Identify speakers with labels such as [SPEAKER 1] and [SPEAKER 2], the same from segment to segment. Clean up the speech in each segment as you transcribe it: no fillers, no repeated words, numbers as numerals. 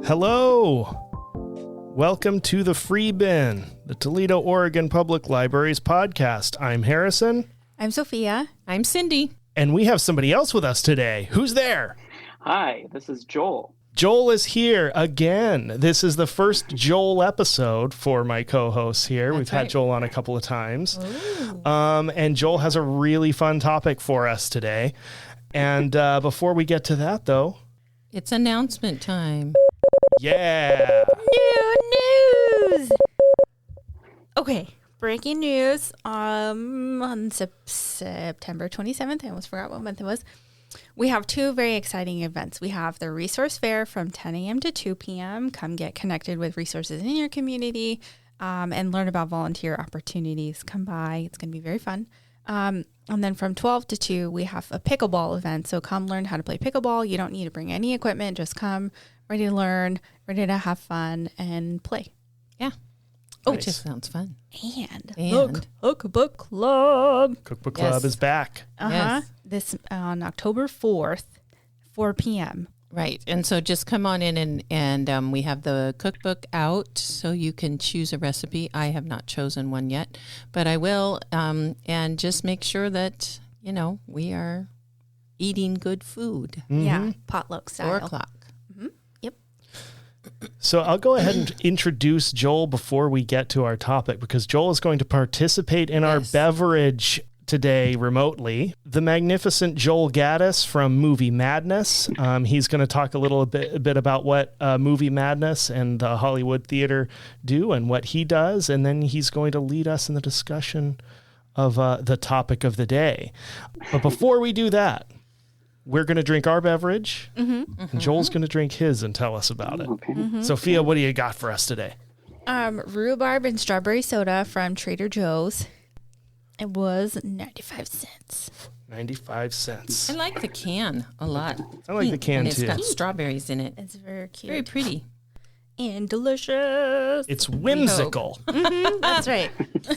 [SPEAKER 1] Hello. Welcome to the Free Bin, the Toledo, Oregon Public Library's podcast. I'm Harrison.
[SPEAKER 2] I'm Sophia.
[SPEAKER 3] I'm Cindy.
[SPEAKER 1] And we have somebody else with us today. Who's there?
[SPEAKER 4] Hi, this is Joel.
[SPEAKER 1] Joel is here again. This is the first Joel episode for my co-hosts here. We've had Joel on a couple of times. And Joel has a really fun topic for us today. And before we get to that, though,
[SPEAKER 3] it's announcement time.
[SPEAKER 1] Yeah.
[SPEAKER 2] New news. Okay, breaking news. On September 27th, I almost forgot what month it was. We have two very exciting events. We have the Resource Fair from 10 a.m. to 2 p.m. Come get connected with resources in your community and learn about volunteer opportunities. Come by. It's going to be very fun. And then from 12 to 2, we have a pickleball event. So come learn how to play pickleball. You don't need to bring any equipment. Just come, ready to learn, ready to have fun, and play.
[SPEAKER 3] Yeah. Oh, nice. It just sounds fun.
[SPEAKER 2] And Cookbook Club.
[SPEAKER 1] Cookbook Club is back.
[SPEAKER 3] Yes.
[SPEAKER 2] This on October 4th, 4 p.m.
[SPEAKER 3] Right. And so just come on in and we have the cookbook out so you can choose a recipe. I have not chosen one yet, but I will. And just make sure that, we are eating good food.
[SPEAKER 2] Mm-hmm. Yeah. Potluck style.
[SPEAKER 3] 4 o'clock.
[SPEAKER 2] Mm-hmm. Yep.
[SPEAKER 1] So I'll go ahead and introduce Joel before we get to our topic, because Joel is going to participate in our beverage today remotely. The magnificent Joel Gaddis from Movie Madness. He's going to talk a little bit about what Movie Madness and the Hollywood Theater do and what he does, and then he's going to lead us in the discussion of the topic of the day. But before we do that, we're going to drink our beverage, and Joel's going to drink his and tell us about it.
[SPEAKER 4] Okay.
[SPEAKER 2] Mm-hmm.
[SPEAKER 1] Sophia, what do you got for us today?
[SPEAKER 2] Rhubarb and strawberry soda from Trader Joe's. It was 95 cents.
[SPEAKER 1] 95 cents.
[SPEAKER 3] I like the can a lot.
[SPEAKER 1] I like the can,
[SPEAKER 3] and it's
[SPEAKER 1] too.
[SPEAKER 3] got strawberries in it.
[SPEAKER 2] It's very cute.
[SPEAKER 3] Very pretty.
[SPEAKER 2] And delicious.
[SPEAKER 1] It's whimsical.
[SPEAKER 2] That's right.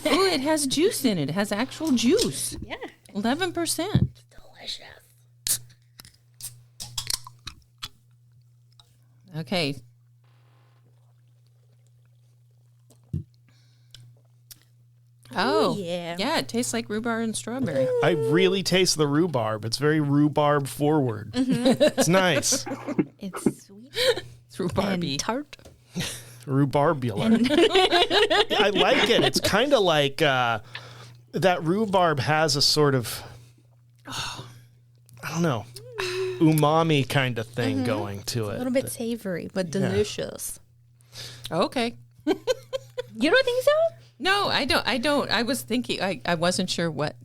[SPEAKER 3] Ooh, it has juice in it. It has actual juice.
[SPEAKER 2] Yeah.
[SPEAKER 3] 11%.
[SPEAKER 2] Delicious.
[SPEAKER 3] Okay. Oh, yeah, it tastes like rhubarb and strawberry.
[SPEAKER 1] I really taste the rhubarb. It's very rhubarb forward. It's nice.
[SPEAKER 2] It's sweet.
[SPEAKER 3] It's rhubarby.
[SPEAKER 2] And tart.
[SPEAKER 1] Rhubarbular. I like it. It's kind of like that rhubarb has a sort of, I don't know, umami kind of thing going to it.
[SPEAKER 2] A little bit savory, but delicious.
[SPEAKER 3] Okay.
[SPEAKER 2] You don't think so?
[SPEAKER 3] No, I don't. I was thinking, I wasn't sure what,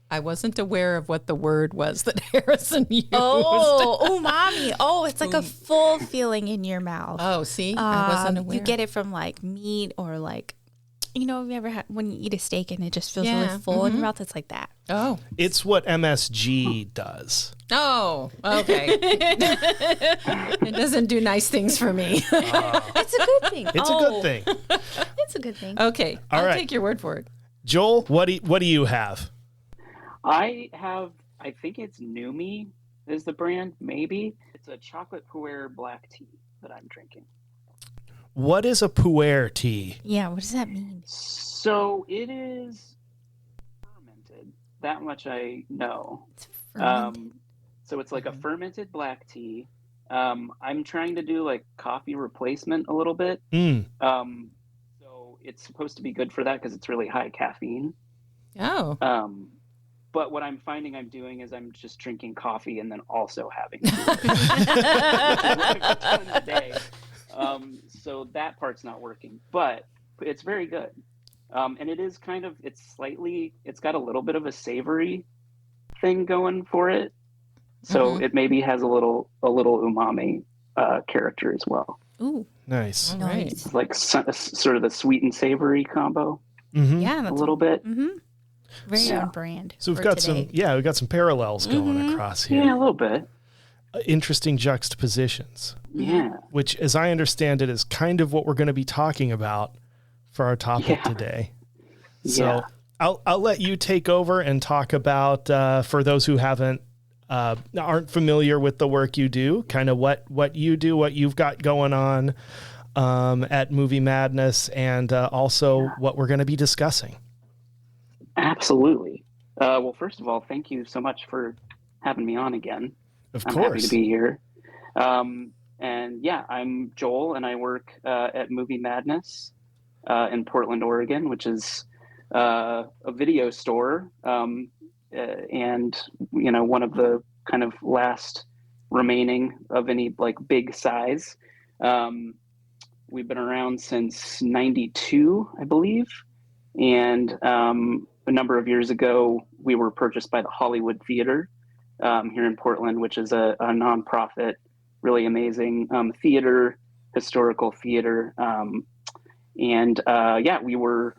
[SPEAKER 3] I wasn't aware of what the word was that Harrison used.
[SPEAKER 2] Oh, umami. Oh, it's like a full feeling in your mouth.
[SPEAKER 3] Oh, see? I wasn't aware.
[SPEAKER 2] You get it from like meat or like, have you ever had, when you eat a steak and it just feels really full in your mouth? It's like that.
[SPEAKER 3] Oh.
[SPEAKER 1] It's what MSG does.
[SPEAKER 3] Oh, okay. It doesn't do nice things for me.
[SPEAKER 2] It's a good thing.
[SPEAKER 1] It's a good thing.
[SPEAKER 2] It's a good thing.
[SPEAKER 3] Okay.
[SPEAKER 1] All
[SPEAKER 3] I'll
[SPEAKER 1] right.
[SPEAKER 3] take your word for it.
[SPEAKER 1] Joel, what do you have?
[SPEAKER 4] I think it's Numi is the brand, maybe. It's a chocolate pu'er black tea that I'm drinking.
[SPEAKER 1] What is a pu'er tea?
[SPEAKER 2] Yeah, what does that mean?
[SPEAKER 4] So it is fermented. That much I know.
[SPEAKER 2] It's fermented.
[SPEAKER 4] So it's like a fermented black tea. I'm trying to do like coffee replacement a little bit. So it's supposed to be good for that because it's really high caffeine.
[SPEAKER 3] Oh.
[SPEAKER 4] But what I'm finding I'm doing is I'm just drinking coffee and then also having today. So that part's not working, but it's very good. And it is kind of, it's got a little bit of a savory thing going for it. So it maybe has a little umami character as well.
[SPEAKER 2] Ooh.
[SPEAKER 1] Nice.
[SPEAKER 3] All right.
[SPEAKER 4] It's like sort of the sweet and savory combo.
[SPEAKER 1] Mm-hmm.
[SPEAKER 2] Yeah, that's
[SPEAKER 4] a little bit.
[SPEAKER 2] Mm-hmm. Very on brand.
[SPEAKER 1] So we've got some parallels going across here.
[SPEAKER 4] Yeah, a little bit.
[SPEAKER 1] Interesting juxtapositions.
[SPEAKER 4] Yeah.
[SPEAKER 1] Which, as I understand it, is kind of what we're going to be talking about for our topic today. So I'll let you take over and talk about, for those who haven't aren't familiar with the work you do, kind of what you do, what you've got going on at Movie Madness, and also what we're going to be discussing.
[SPEAKER 4] Absolutely. Well, first of all, thank you so much for having me on again.
[SPEAKER 1] Of
[SPEAKER 4] I'm
[SPEAKER 1] course.
[SPEAKER 4] happy to be here. And yeah, I'm Joel, and I work at Movie Madness in Portland, Oregon, which is a video store, and one of the kind of last remaining of any like big size. We've been around since '92, I believe, and a number of years ago, we were purchased by the Hollywood Theater here in Portland, which is a nonprofit, really amazing theater, historical theater. We were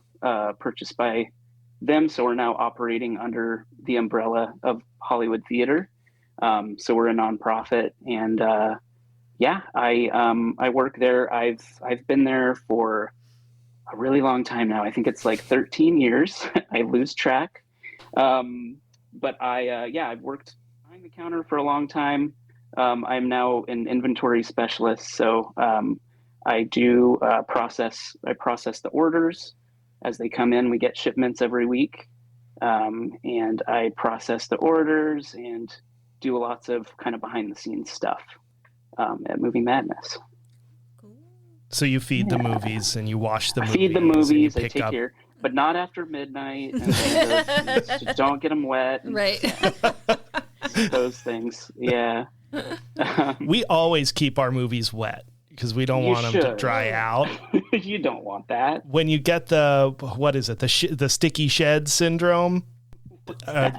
[SPEAKER 4] purchased by them, so we're now operating under the umbrella of Hollywood Theater. So we're a nonprofit, and I work there. I've been there for a really long time now. I think it's like 13 years. I lose track. But I've worked behind the counter for a long time. I'm now an inventory specialist. So I do process the orders as they come in. We get shipments every week. And I process the orders and do lots of kind of behind the scenes stuff at Movie Madness.
[SPEAKER 1] So you feed the movies and you wash the movies.
[SPEAKER 4] I feed the movies. I
[SPEAKER 1] take
[SPEAKER 4] take care, but not after midnight. And just don't get them wet.
[SPEAKER 2] Right.
[SPEAKER 4] Those things. Yeah.
[SPEAKER 1] We always keep our movies wet because we don't want them to dry out.
[SPEAKER 4] You don't want that.
[SPEAKER 1] When you get the sticky shed syndrome,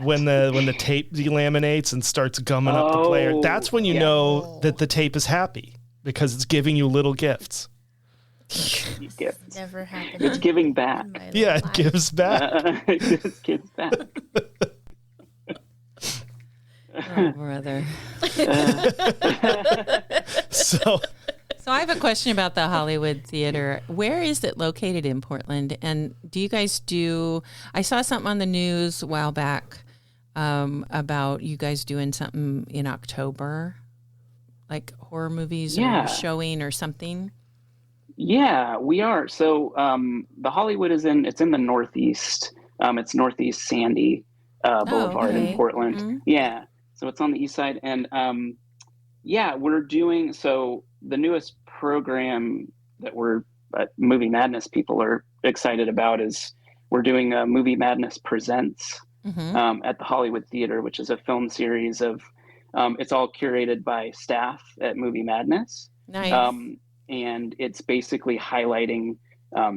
[SPEAKER 1] when the tape delaminates and starts gumming up the player, that's when you know that the tape is happy because it's giving you little gifts.
[SPEAKER 2] Never happened.
[SPEAKER 4] It's giving back.
[SPEAKER 1] Yeah, it gives back.
[SPEAKER 4] It gives back.
[SPEAKER 3] Oh, brother.
[SPEAKER 1] So
[SPEAKER 3] I have a question about the Hollywood Theater. Where is it located in Portland? And do you guys I saw something on the news a while back about you guys doing something in October, like horror movies or showing or something?
[SPEAKER 4] Yeah, we are. So the Hollywood it's in the Northeast. It's Northeast Sandy Boulevard in Portland. Mm-hmm. Yeah. So it's on the east side. And we're doing, so the newest program that we're Movie Madness people are excited about is we're doing a Movie Madness Presents at the Hollywood Theater, which is a film series of, it's all curated by staff at Movie Madness.
[SPEAKER 3] Nice.
[SPEAKER 4] And it's basically highlighting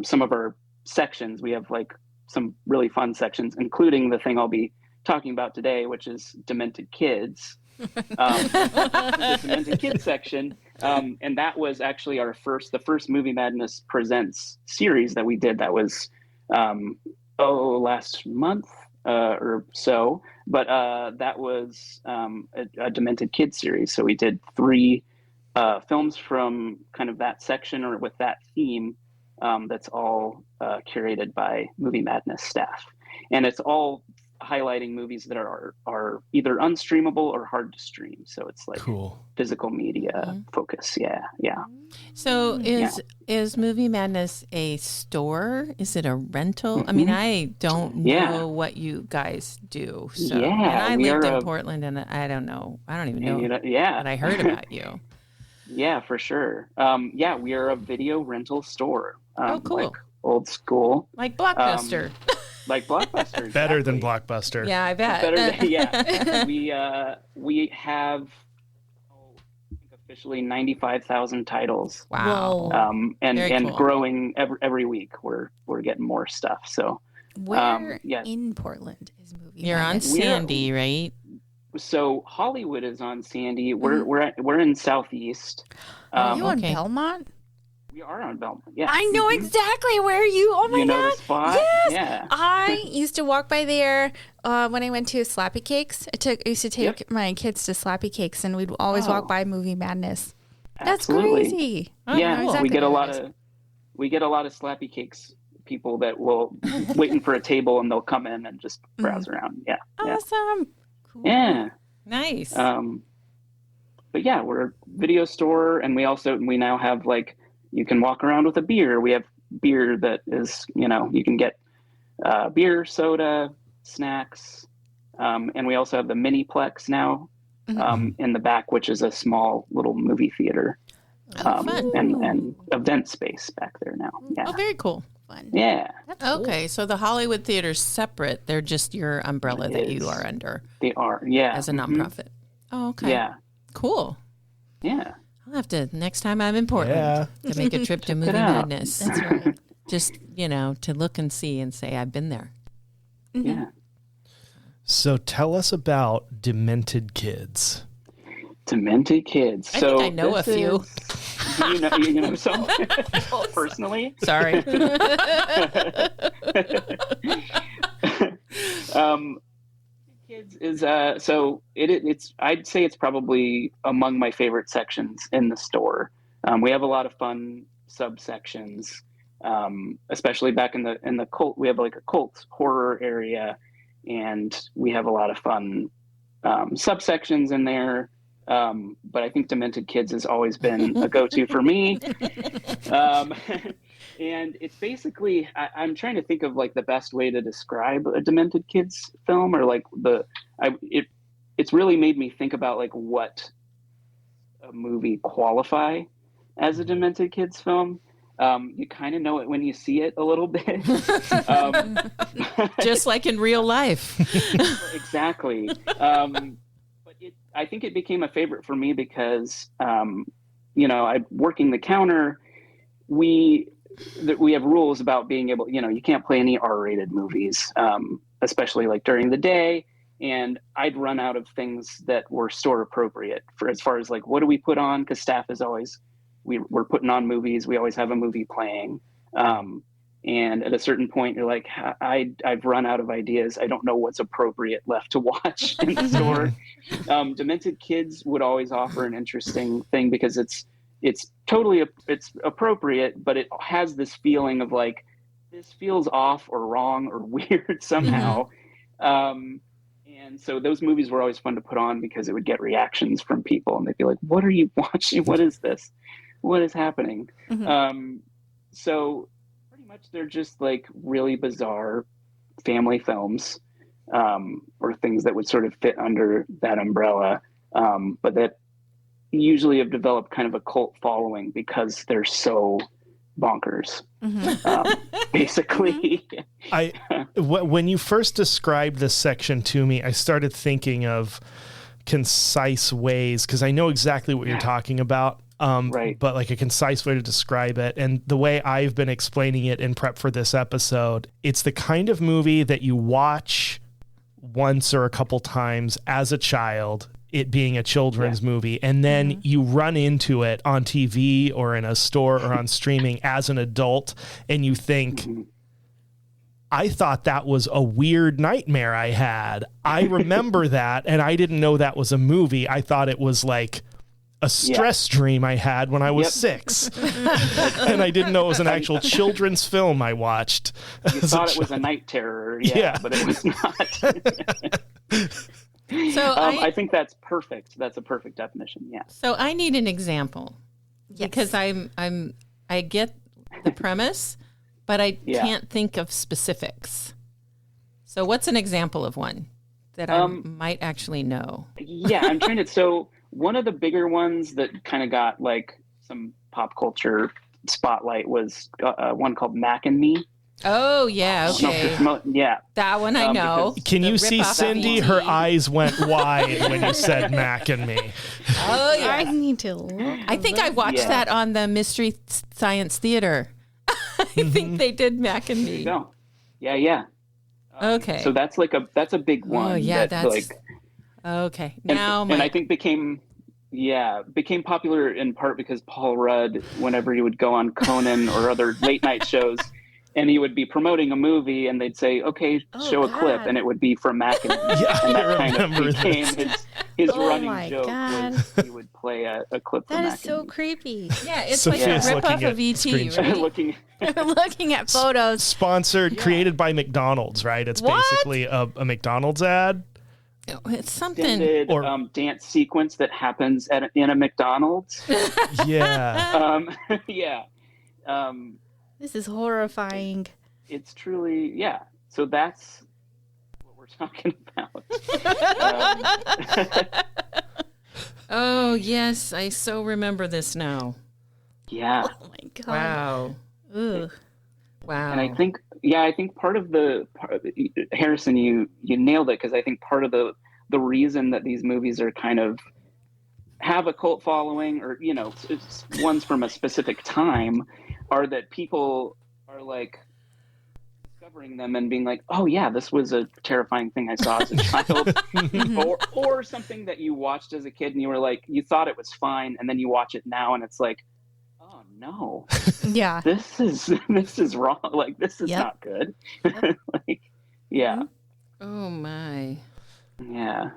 [SPEAKER 4] some of our sections. We have like some really fun sections, including the thing I'll be talking about today, which is Demented Kids. The Demented Kids section. And that was actually the first Movie Madness Presents series that we did. That was last month or so. But that was a Demented Kids series. So we did 3 films from kind of that section or with that theme that's all curated by Movie Madness staff. And it's all highlighting movies that are either unstreamable or hard to stream. So it's like physical media focus. Yeah. Yeah.
[SPEAKER 3] So is Movie Madness a store? Is it a rental? I mean, I don't know what you guys do. So and I lived in Portland and I don't know. I don't even know but I heard about you.
[SPEAKER 4] Yeah, for sure. We are a video rental store.
[SPEAKER 3] Cool.
[SPEAKER 4] Like old school.
[SPEAKER 3] Like Blockbuster.
[SPEAKER 4] Like Blockbuster. Exactly.
[SPEAKER 1] Better than Blockbuster.
[SPEAKER 3] Yeah, I bet.
[SPEAKER 4] We have officially 95,000 titles.
[SPEAKER 3] Wow.
[SPEAKER 4] And growing every week. We're getting more stuff. So
[SPEAKER 2] where in Portland is Movie
[SPEAKER 3] You're
[SPEAKER 2] Madness?
[SPEAKER 3] on Sandy, right?
[SPEAKER 4] So Hollywood is on Sandy. We're in Southeast.
[SPEAKER 2] Are you on Belmont?
[SPEAKER 4] We are on Belmont. Yeah.
[SPEAKER 2] I know exactly where you. Oh my
[SPEAKER 4] God!
[SPEAKER 2] know
[SPEAKER 4] the spot?
[SPEAKER 2] Yes.
[SPEAKER 4] Yeah.
[SPEAKER 2] I used to walk by there when I went to Slappy Cakes. I used to take my kids to Slappy Cakes, and we'd always walk by Movie Madness. That's
[SPEAKER 4] Absolutely.
[SPEAKER 2] Crazy.
[SPEAKER 4] Yeah,
[SPEAKER 2] exactly
[SPEAKER 4] we get a lot of Slappy Cakes people that will waiting for a table and they'll come in and just browse around. Yeah.
[SPEAKER 2] Awesome.
[SPEAKER 4] Cool. Yeah.
[SPEAKER 3] Nice.
[SPEAKER 4] But yeah, we're a video store, and we now have like, you can walk around with a beer. We have beer that is, you can get beer, soda, snacks, and we also have the Miniplex now in the back, which is a small little movie theater and event space back there now. Yeah.
[SPEAKER 3] Oh, very cool.
[SPEAKER 2] Fun.
[SPEAKER 4] Yeah.
[SPEAKER 2] That's cool.
[SPEAKER 3] Okay, so the Hollywood Theater's separate. They're just your umbrella that you are under.
[SPEAKER 4] They are, yeah.
[SPEAKER 3] As a nonprofit. Oh, okay.
[SPEAKER 4] Yeah.
[SPEAKER 3] Cool.
[SPEAKER 4] Yeah.
[SPEAKER 3] I'll have to, next time I'm in Portland, to make a trip to Movie Madness.
[SPEAKER 2] That's right.
[SPEAKER 3] Just, to look and see and say, I've been there.
[SPEAKER 4] Yeah.
[SPEAKER 1] So tell us about Demented Kids.
[SPEAKER 4] Demented Kids.
[SPEAKER 3] I think I know a few.
[SPEAKER 4] You know some personally?
[SPEAKER 3] Sorry.
[SPEAKER 4] Kids is so it's I'd say it's probably among my favorite sections in the store. We have a lot of fun subsections, especially back in the cult. We have like a cult horror area, and we have a lot of fun subsections in there. But I think Demented Kids has always been a go-to for me. And it's basically, I'm trying to think of like the best way to describe a Demented Kids film, or like it's really made me think about like what a movie qualify as a Demented Kids film. You kind of know it when you see it a little bit.
[SPEAKER 3] Just like in real life.
[SPEAKER 4] Exactly. I think it became a favorite for me because, I working the counter, we have rules about being able, you can't play any R-rated movies, especially like during the day. And I'd run out of things that were store appropriate for as far as like, what do we put on? Because staff is always, we're putting on movies. We always have a movie playing. And at a certain point, you're like, I've run out of ideas. I don't know what's appropriate left to watch in the store. Demented Kids would always offer an interesting thing because it's totally it's appropriate, but it has this feeling of like, this feels off or wrong or weird somehow. And so those movies were always fun to put on because it would get reactions from people, and they'd be like, what are you watching? What is this? What is happening? So much they're just like really bizarre family films, or things that would sort of fit under that umbrella, but that usually have developed kind of a cult following because they're so bonkers. Basically.
[SPEAKER 1] When you first described this section to me, I started thinking of concise ways, because I know exactly what you're talking about.
[SPEAKER 4] Right.
[SPEAKER 1] But like a concise way to describe it. And the way I've been explaining it in prep for this episode, it's the kind of movie that you watch once or a couple times as a child, it being a children's movie, and then you run into it on TV or in a store or on streaming as an adult, and you think, I thought that was a weird nightmare I had. I remember that, and I didn't know that was a movie. I thought it was like a stress dream I had when I was 6. And I didn't know it was an actual children's film I watched.
[SPEAKER 4] You thought it was a night terror, but it was not.
[SPEAKER 3] So
[SPEAKER 4] I think that's perfect. That's a perfect definition. Yeah.
[SPEAKER 3] So I need an example because I get the premise, but I can't think of specifics. So what's an example of one that I might actually know?
[SPEAKER 4] Yeah, I'm trying to. So one of the bigger ones that kind of got like some pop culture spotlight was one called Mac and Me.
[SPEAKER 3] Oh, yeah. Okay.
[SPEAKER 4] Yeah.
[SPEAKER 3] That one I know.
[SPEAKER 1] Can you see Cindy? Her eyes went wide when you said Mac and Me.
[SPEAKER 3] Oh, yeah.
[SPEAKER 2] I need to look.
[SPEAKER 3] I think I watched that on the Mystery Science Theater. I think they did Mac and Me.
[SPEAKER 4] No. Yeah.
[SPEAKER 3] Okay.
[SPEAKER 4] So that's like that's a big one.
[SPEAKER 3] Oh, yeah.
[SPEAKER 4] That's like,
[SPEAKER 3] okay. Now
[SPEAKER 4] and I think became popular in part because Paul Rudd, whenever he would go on Conan or other late night shows, and he would be promoting a movie, and they'd say, "Okay, show a clip," and it would be from Mac and Me. And that kind of became his running joke. Was he would play a clip from Mac and Me.
[SPEAKER 2] That is so creepy.
[SPEAKER 3] Yeah, it's
[SPEAKER 1] Sophia's
[SPEAKER 3] like a ripoff of
[SPEAKER 1] looking
[SPEAKER 3] E.T., right?
[SPEAKER 2] Looking at photos.
[SPEAKER 1] Sponsored, created by McDonald's, right? It's basically a McDonald's ad.
[SPEAKER 3] It's something.
[SPEAKER 4] extended dance sequence that happens in a McDonald's.
[SPEAKER 1] Yeah.
[SPEAKER 4] Yeah.
[SPEAKER 2] This is horrifying.
[SPEAKER 4] It's truly, yeah. So that's what we're talking about.
[SPEAKER 3] Oh, yes. I so remember this now.
[SPEAKER 4] Yeah.
[SPEAKER 2] Oh my god.
[SPEAKER 3] Wow.
[SPEAKER 2] Ugh.
[SPEAKER 3] Wow.
[SPEAKER 4] And I think part of Harrison, you nailed it, because I think part of the reason that these movies are kind of have a cult following, or it's ones from a specific time, are that people are like discovering them and being like, oh yeah, this was a terrifying thing I saw as a child, or something that you watched as a kid and you were like, you thought it was fine, and then you watch it now and it's like, oh no,
[SPEAKER 2] Yeah.
[SPEAKER 4] this is wrong. Like, this is not good. Like, yeah.
[SPEAKER 3] Oh my.
[SPEAKER 4] Yeah.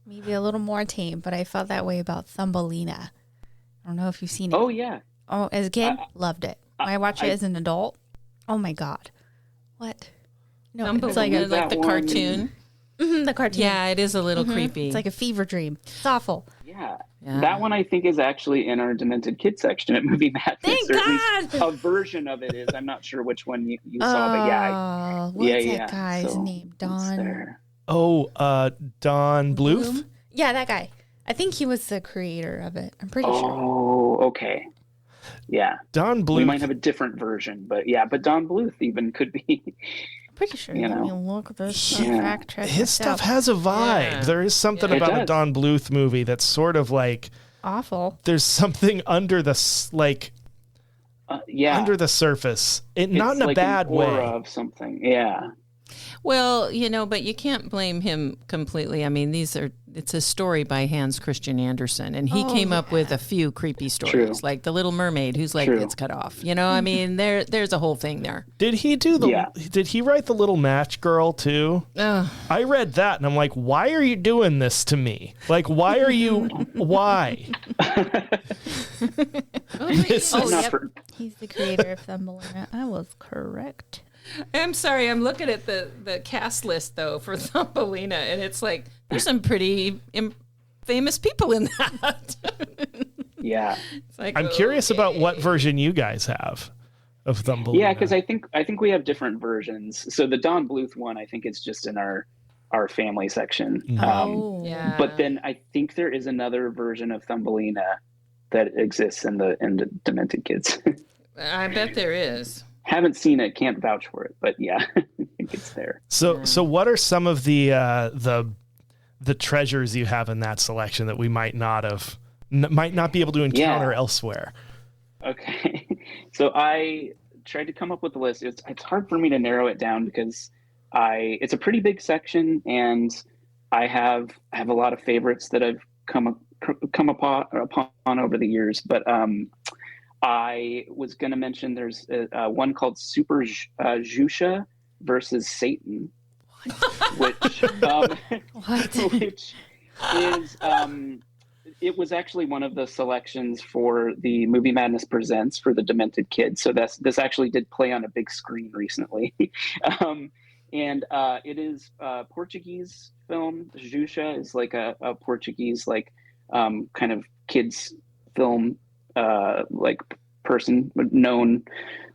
[SPEAKER 2] Maybe a little more tame, but I felt that way about Thumbelina. I don't know if you've seen it.
[SPEAKER 4] Oh yeah.
[SPEAKER 2] Oh, as a kid, loved it. When I watch it as an adult, oh my god. What? No, it's like
[SPEAKER 3] the cartoon.
[SPEAKER 2] The cartoon.
[SPEAKER 3] Yeah, it is a little creepy.
[SPEAKER 2] It's like a fever dream. It's awful.
[SPEAKER 4] Yeah. That one I think is actually in our Demented Kids section at Movie Madness.
[SPEAKER 2] Thank
[SPEAKER 4] or
[SPEAKER 2] God!
[SPEAKER 4] At least a version of it is. I'm not sure which one you saw, but yeah.
[SPEAKER 2] What's that guy's name? Don.
[SPEAKER 1] Oh, Don Bluth?
[SPEAKER 2] Yeah, that guy. I think he was the creator of it. I'm pretty sure.
[SPEAKER 4] Oh, okay. Yeah.
[SPEAKER 1] Don Bluth.
[SPEAKER 4] We might have a different version, but Don Bluth even could be.
[SPEAKER 2] I'm pretty sure. Let me look at this. Fact check
[SPEAKER 1] His stuff has a vibe.
[SPEAKER 3] Yeah.
[SPEAKER 1] There is something about a Don Bluth movie that's sort of like
[SPEAKER 2] awful.
[SPEAKER 1] There's something under the under the surface. Not in a
[SPEAKER 4] like
[SPEAKER 1] bad
[SPEAKER 4] an aura
[SPEAKER 1] way.
[SPEAKER 4] of something. Yeah.
[SPEAKER 3] Well, but you can't blame him completely. I mean, it's a story by Hans Christian Andersen, and he came up with a few creepy stories, like The Little Mermaid, whose leg gets cut off. I mean, there's a whole thing there.
[SPEAKER 1] Did he did he write The Little Match Girl too? I read that and I'm like, why are you doing this to me? Like, why?
[SPEAKER 2] He's the creator of Thumbelina. I was correct.
[SPEAKER 3] I'm sorry. I'm looking at the cast list, though, for Thumbelina, and it's like, there's some pretty famous people in that.
[SPEAKER 4] Yeah.
[SPEAKER 3] It's like,
[SPEAKER 1] I'm curious about what version you guys have of Thumbelina.
[SPEAKER 4] Yeah, because I think we have different versions. So the Don Bluth one, I think it's just in our family section.
[SPEAKER 3] yeah.
[SPEAKER 4] But then I think there is another version of Thumbelina that exists in the Demented Kids.
[SPEAKER 3] I bet there is.
[SPEAKER 4] Haven't seen it, can't vouch for it, but yeah, I think it's there.
[SPEAKER 1] So what are some of the treasures you have in that selection that we might not be able to encounter elsewhere? Okay,
[SPEAKER 4] so I tried to come up with a list. It's hard for me to narrow it down because it's a pretty big section, and I have a lot of favorites that I've come upon over the years, but I was going to mention there's one called Super Xuxa versus Satan, which is it was actually one of the selections for the Movie Madness Presents for the Demented Kids. So this actually did play on a big screen recently, and it is a Portuguese film. Xuxa is like a Portuguese kind of kids film. Known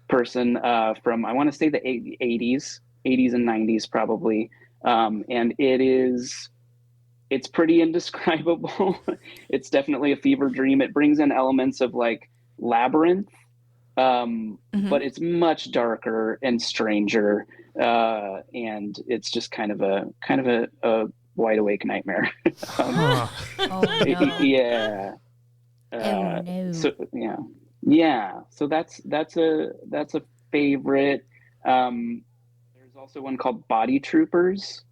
[SPEAKER 4] person from, I want to say the 80s and 90s probably. And it's pretty indescribable. It's definitely a fever dream. It brings in elements of like Labyrinth, but it's much darker and stranger. And it's just kind of a wide awake nightmare.
[SPEAKER 2] No.
[SPEAKER 4] Yeah.
[SPEAKER 2] No.
[SPEAKER 4] So that's a favorite. There's also one called Body Troopers.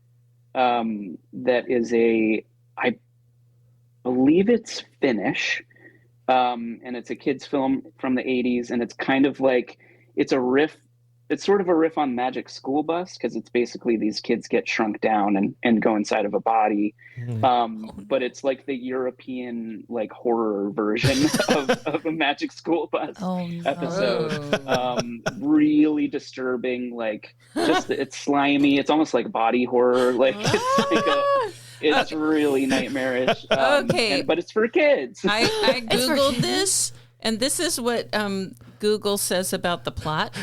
[SPEAKER 4] That is I believe it's Finnish. And it's a kids film from the 80s, and it's kind of like it's sort of a riff on Magic School Bus, because it's basically these kids get shrunk down and go inside of a body. But it's like the European horror version of a Magic School Bus episode. Really disturbing, it's slimy. It's almost like body horror. It's really nightmarish.
[SPEAKER 3] Okay.
[SPEAKER 4] But it's for kids.
[SPEAKER 3] I Googled this, and this is what Google says about the plot.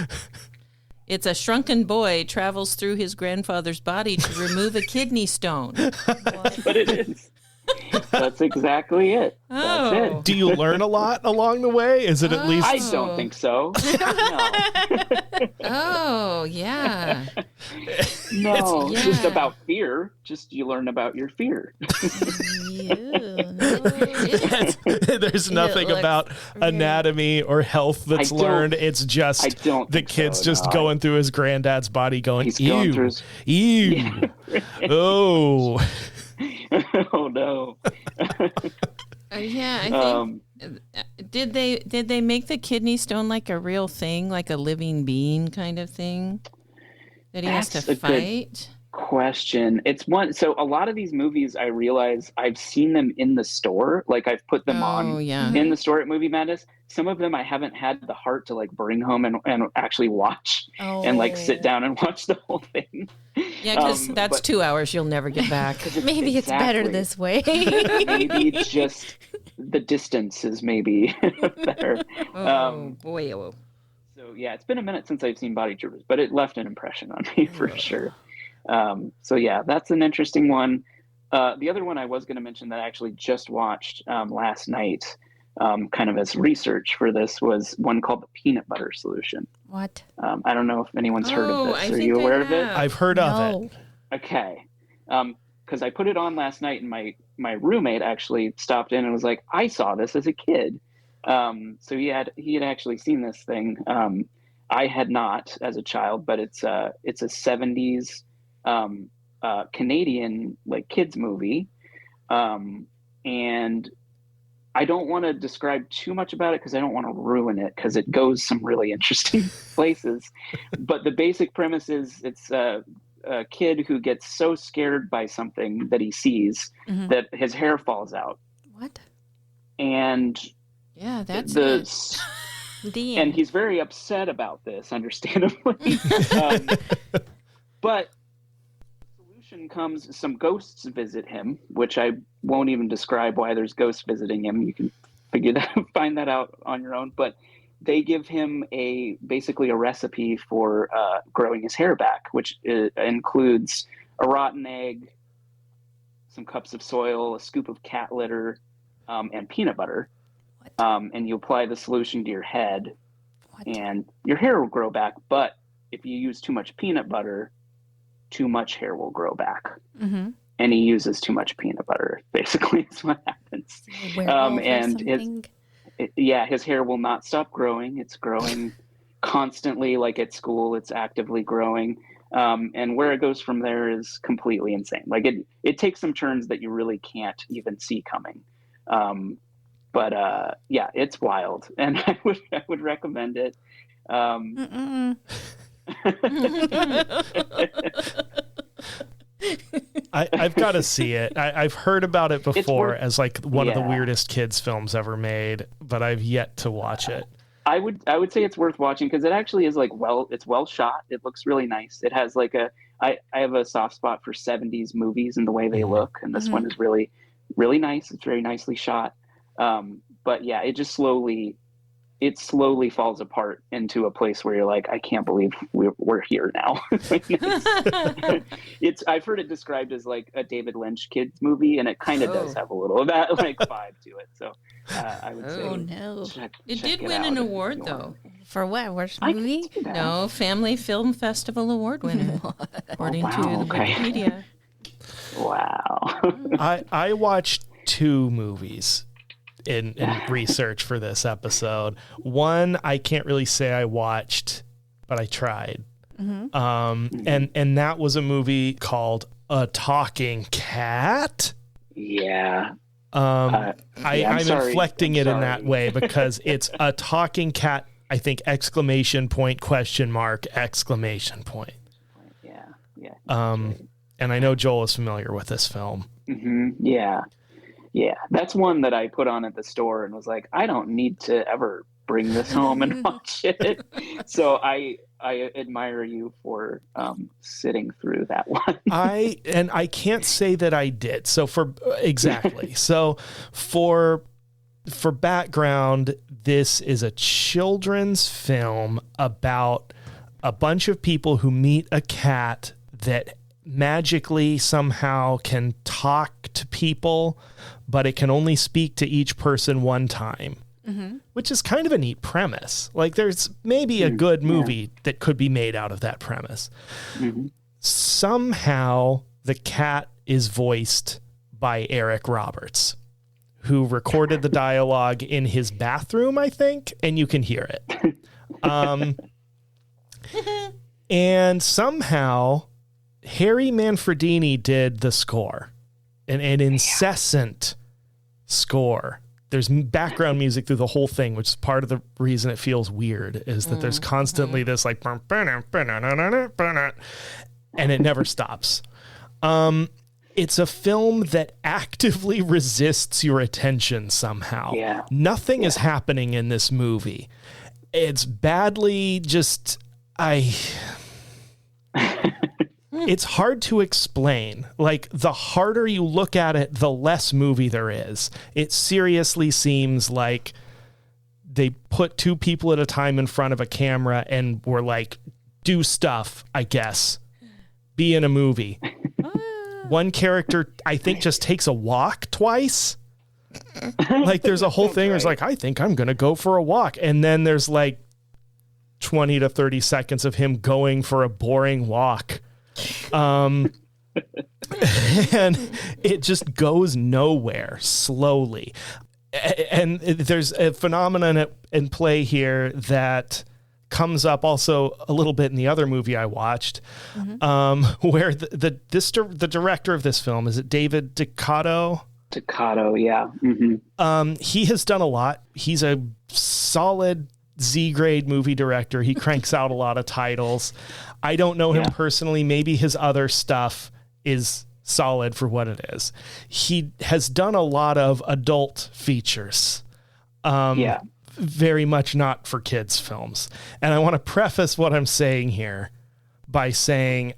[SPEAKER 3] It's a shrunken boy travels through his grandfather's body to remove a kidney stone.
[SPEAKER 4] That's what it is. That's exactly it. That's it.
[SPEAKER 1] Do you learn a lot along the way? Is it at least?
[SPEAKER 4] I don't think so.
[SPEAKER 3] Oh, yeah.
[SPEAKER 4] No,
[SPEAKER 3] Yeah.
[SPEAKER 4] just about fear. Just you learn about your fear.
[SPEAKER 1] There's nothing about anatomy or health that's learned. It's just the kid's just going through his granddad's body going,
[SPEAKER 4] He's
[SPEAKER 1] ew,
[SPEAKER 4] going through his...
[SPEAKER 1] ew, oh.
[SPEAKER 4] Oh no.
[SPEAKER 3] Yeah, I think did they make the kidney stone like a real thing, like a living being kind of thing that he has to fight?
[SPEAKER 4] Question. It's one. So a lot of these movies, I realize I've seen them in the store. Like I've put them on in the store at Movie Madness. Some of them I haven't had the heart to like bring home and actually watch and like sit down and watch the whole thing.
[SPEAKER 3] Yeah, because that's 2 hours you'll never get back.
[SPEAKER 2] Maybe it's better this way.
[SPEAKER 4] Maybe it's just the distance is maybe better.
[SPEAKER 3] Boy.
[SPEAKER 4] So yeah, it's been a minute since I've seen Body Troopers, but it left an impression on me for sure. So yeah, that's an interesting one. The other one I was going to mention that I actually just watched last night, kind of as research for this, was one called The Peanut Butter Solution.
[SPEAKER 2] What?
[SPEAKER 4] I don't know if anyone's heard of this.
[SPEAKER 3] I
[SPEAKER 4] Are you aware of it?
[SPEAKER 1] I've heard of it.
[SPEAKER 4] Okay. Because I put it on last night and my roommate actually stopped in and was like, I saw this as a kid. So he had actually seen this thing. I had not as a child, but it's a 70s Canadian like kids movie. And I don't want to describe too much about it because I don't want to ruin it because it goes some really interesting places. But the basic premise is it's a kid who gets so scared by something that he sees that his hair falls out.
[SPEAKER 2] What?
[SPEAKER 4] And
[SPEAKER 3] yeah, that's
[SPEAKER 4] and he's very upset about this, understandably. But comes some ghosts visit him, which I won't even describe why there's ghosts visiting him. You can find that out on your own. But they give him basically a recipe for growing his hair back, which includes a rotten egg, some cups of soil, a scoop of cat litter, and peanut butter. And you apply the solution to your head, and your hair will grow back. But if you use too much peanut butter, too much hair will grow back. And he uses too much peanut butter, basically is what happens. And his hair will not stop growing. It's growing constantly, like at school, it's actively growing. And where it goes from there is completely insane. Like it takes some turns that you really can't even see coming. But yeah, it's wild. And I would recommend it.
[SPEAKER 1] I've got to see it. I've heard about it before as like one of the weirdest kids films ever made, but I've yet to watch it.
[SPEAKER 4] I would say it's worth watching because it actually is like it's well shot. It looks really nice. It has like I have a soft spot for 70s movies and the way they look, and this one is really, really nice. It's very nicely shot. But yeah, it slowly falls apart into a place where you're like, I can't believe we're here now. I've heard it described as like a David Lynch kids movie, and it kind of does have a little of that like vibe to it. So I would say,
[SPEAKER 3] it did win an award though.
[SPEAKER 2] For what? Worst movie?
[SPEAKER 3] No, Family Film Festival award winner, according to the Wikipedia.
[SPEAKER 4] Wow.
[SPEAKER 1] I watched 2 movies in research for this episode. One I can't really say I watched, but I tried. And that was a movie called A Talking Cat.
[SPEAKER 4] Yeah.
[SPEAKER 1] I'm inflecting it in that way because it's a talking cat, I think, ! Yeah. And I know Joel is familiar with this film. Yeah.
[SPEAKER 4] Yeah, that's one that I put on at the store and was like, I don't need to ever bring this home and watch it. So I admire you for sitting through that one.
[SPEAKER 1] I can't say that I did. So for background, this is a children's film about a bunch of people who meet a cat that magically somehow can talk to people, but it can only speak to each person one time, which is kind of a neat premise. Like there's maybe a good movie that could be made out of that premise. Somehow the cat is voiced by Eric Roberts, who recorded the dialogue in his bathroom, I think, and you can hear it. And somehow Harry Manfredini did the score, an incessant score. There's background music through the whole thing, which is part of the reason it feels weird, is that there's constantly this like, and it never stops. It's a film that actively resists your attention somehow.
[SPEAKER 4] Yeah.
[SPEAKER 1] Nothing is happening in this movie. It's badly just, it's hard to explain. Like, the harder you look at it, the less movie there is. It seriously seems like they put two people at a time in front of a camera and were like, do stuff, I guess. Be in a movie. One character, I think, just takes a walk twice. Like, there's a whole thing where it's like, I think I'm going to go for a walk. And then there's like 20 to 30 seconds of him going for a boring walk. And it just goes nowhere slowly. And there's a phenomenon in play here that comes up also a little bit in the other movie I watched, where the director of this film, is it David Ducato?
[SPEAKER 4] Ducato, yeah.
[SPEAKER 1] He has done a lot. He's a solid Z-grade movie director. He cranks out a lot of titles. I don't know him personally. Maybe his other stuff is solid for what it is. He has done a lot of adult features. Very much not for kids films. And I want to preface what I'm saying here by saying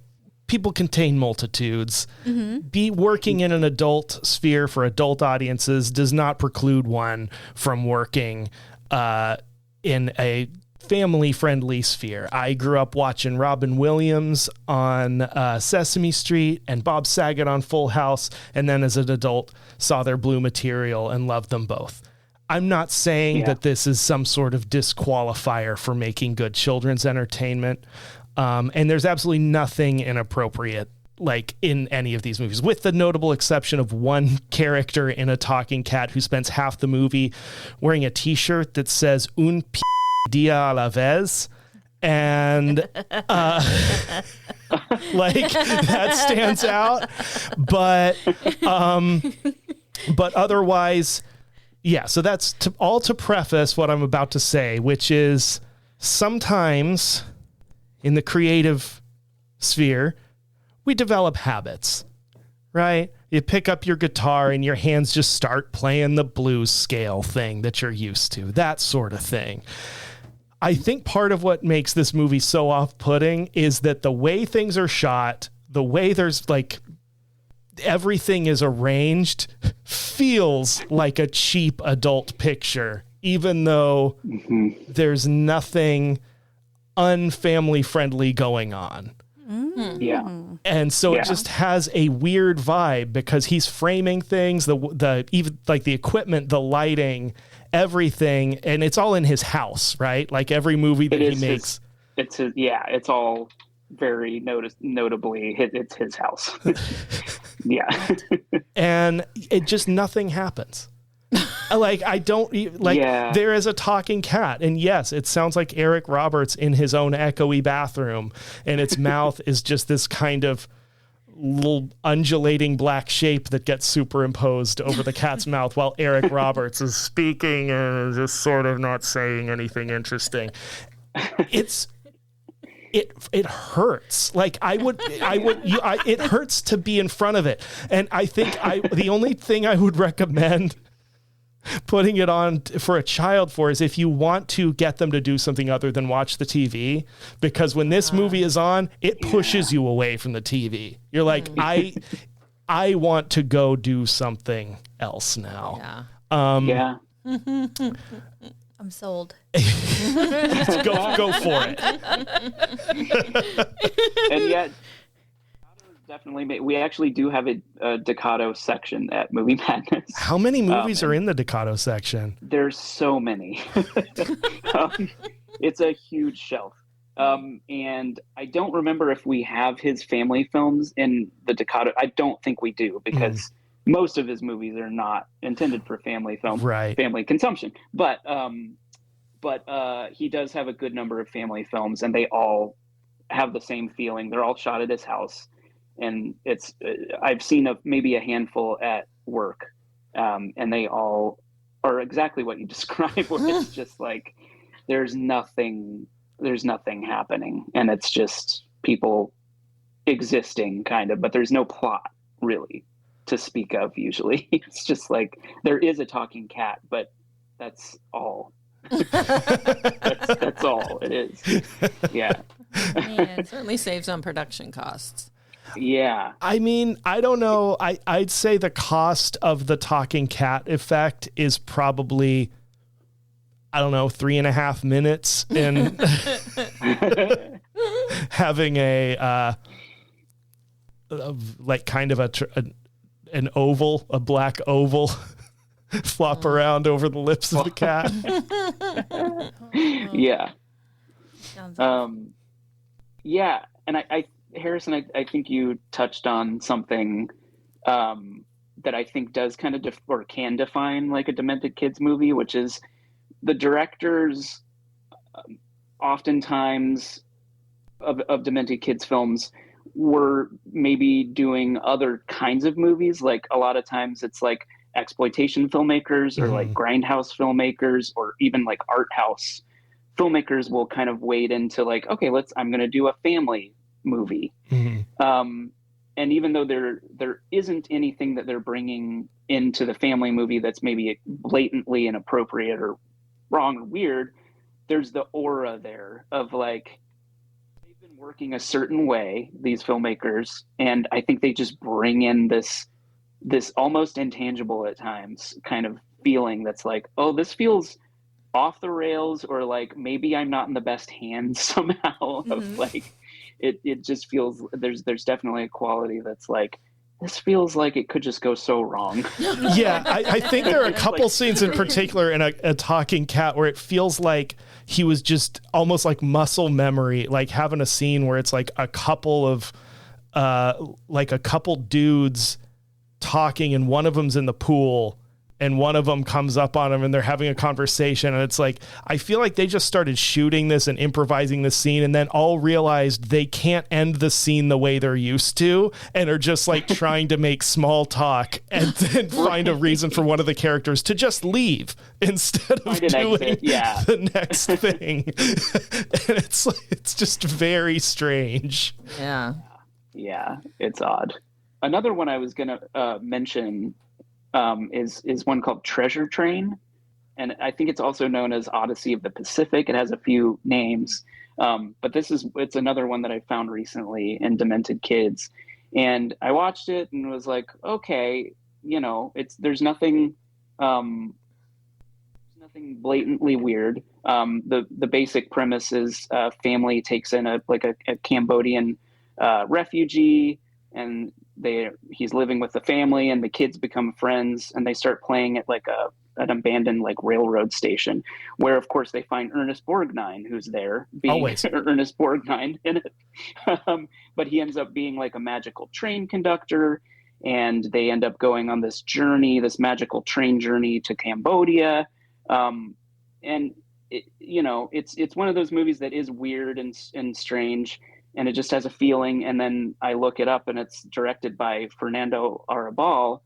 [SPEAKER 1] people contain multitudes. Be working in an adult sphere for adult audiences does not preclude one from working in a family-friendly sphere. I grew up watching Robin Williams on Sesame Street and Bob Saget on Full House, and then as an adult saw their Blue Material and loved them both. I'm not saying that this is some sort of disqualifier for making good children's entertainment. And there's absolutely nothing inappropriate like in any of these movies, with the notable exception of one character in a talking cat who spends half the movie wearing a t-shirt that says un p dia a la vez. And like that stands out. But otherwise, yeah, so that's all to preface what I'm about to say, which is sometimes in the creative sphere, we develop habits, right? You pick up your guitar and your hands just start playing the blues scale thing that you're used to, that sort of thing. I think part of what makes this movie so off-putting is that the way things are shot, the way there's like everything is arranged, feels like a cheap adult picture, even though there's nothing unfamily friendly going on.
[SPEAKER 4] Yeah.
[SPEAKER 1] And so it just has a weird vibe because he's framing things, the even like the equipment, the lighting, everything, and it's all in his house, right? Like every movie that he makes.
[SPEAKER 4] It's all very notably it's his house. Yeah.
[SPEAKER 1] And it just nothing happens. Like I don't like there is a talking cat, and yes, it sounds like Eric Roberts in his own echoey bathroom, and its mouth is just this kind of little undulating black shape that gets superimposed over the cat's mouth while Eric Roberts is speaking and just sort of not saying anything interesting. It hurts. Like it hurts to be in front of it. And I think the only thing I would recommend putting it on for a child for is if you want to get them to do something other than watch the TV, because when this movie is on, it pushes you away from the TV. You're like, I want to go do something else now.
[SPEAKER 4] Yeah.
[SPEAKER 2] I'm sold.
[SPEAKER 1] Go for it.
[SPEAKER 4] And yet, definitely, we actually do have a Decado section at Movie Madness.
[SPEAKER 1] How many movies are in the Decado section?
[SPEAKER 4] There's so many. It's a huge shelf. And I don't remember if we have his family films in the Decado. I don't think we do, because most of his movies are not intended for family consumption. But he does have a good number of family films, and they all have the same feeling. They're all shot at his house. And it's I've seen maybe a handful at work, and they all are exactly what you described, where it's just like there's nothing happening, and it's just people existing, kind of, but there's no plot really to speak of. Usually it's just like there is a talking cat, but that's all. that's all it is. Yeah.
[SPEAKER 3] Man, it certainly saves on production costs.
[SPEAKER 4] Yeah.
[SPEAKER 1] I mean, I don't know. I'd say the cost of the talking cat effect is probably, I don't know, 3.5 minutes in having a like kind of an oval, a black oval flop around over the lips of the cat.
[SPEAKER 4] Yeah. Yeah. And I Harrison, I think you touched on something that I think does kind of can define like a Demented Kids movie, which is the directors oftentimes of Demented Kids films were maybe doing other kinds of movies. Like a lot of times it's like exploitation filmmakers or like grindhouse filmmakers, or even like art house filmmakers will kind of wade into like, okay, I'm going to do a family movie. And even though there isn't anything that they're bringing into the family movie that's maybe blatantly inappropriate or wrong or weird, there's the aura there of like, they've been working a certain way, these filmmakers, and I think they just bring in this almost intangible at times kind of feeling that's like, oh, this feels off the rails, or like maybe I'm not in the best hands somehow. Of like it just feels there's definitely a quality that's like, this feels like it could just go so wrong.
[SPEAKER 1] Yeah, I think there are a couple scenes in particular in a talking cat where it feels like he was just almost like muscle memory, like having a scene where it's like a couple of dudes talking, and one of them's in the pool and one of them comes up on him and they're having a conversation, and it's like, I feel like they just started shooting this and improvising this scene and then all realized they can't end the scene the way they're used to, and are just like trying to make small talk and then find a reason for one of the characters to just leave instead of doing the next thing. And it's just very strange.
[SPEAKER 3] Yeah,
[SPEAKER 4] it's odd. Another one I was gonna mention is one called Treasure Train, and I think it's also known as Odyssey of the Pacific. It has a few names, but it's another one that I found recently in Demented Kids, and I watched it and was like, okay, there's nothing blatantly weird. The basic premise is a family takes in a Cambodian refugee, and he's living with the family, and the kids become friends, and they start playing at like an abandoned like railroad station, where of course they find Ernest Borgnine, who's there being
[SPEAKER 1] always
[SPEAKER 4] Ernest Borgnine in it. But he ends up being like a magical train conductor, and they end up going on this magical train journey to Cambodia. And it's one of those movies that is weird and strange, and it just has a feeling. And then I look it up, and it's directed by Fernando Arrabal,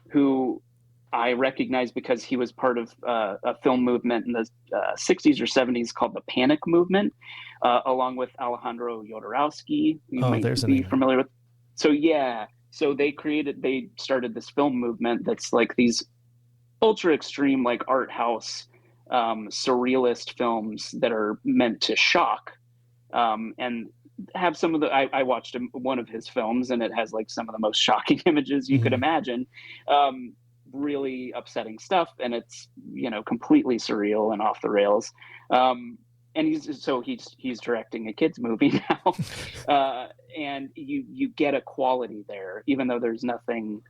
[SPEAKER 4] who I recognize because he was part of a film movement in the 60s or 70s called the Panic Movement, along with Alejandro Jodorowsky. You might be familiar with. So they started this film movement that's like these ultra extreme, like art house, surrealist films that are meant to shock, and have some of the, I watched one of his films, and it has like some of the most shocking images you could imagine, really upsetting stuff. And it's, completely surreal and off the rails. And he's directing a kids movie now. And you get a quality there, even though there's nothing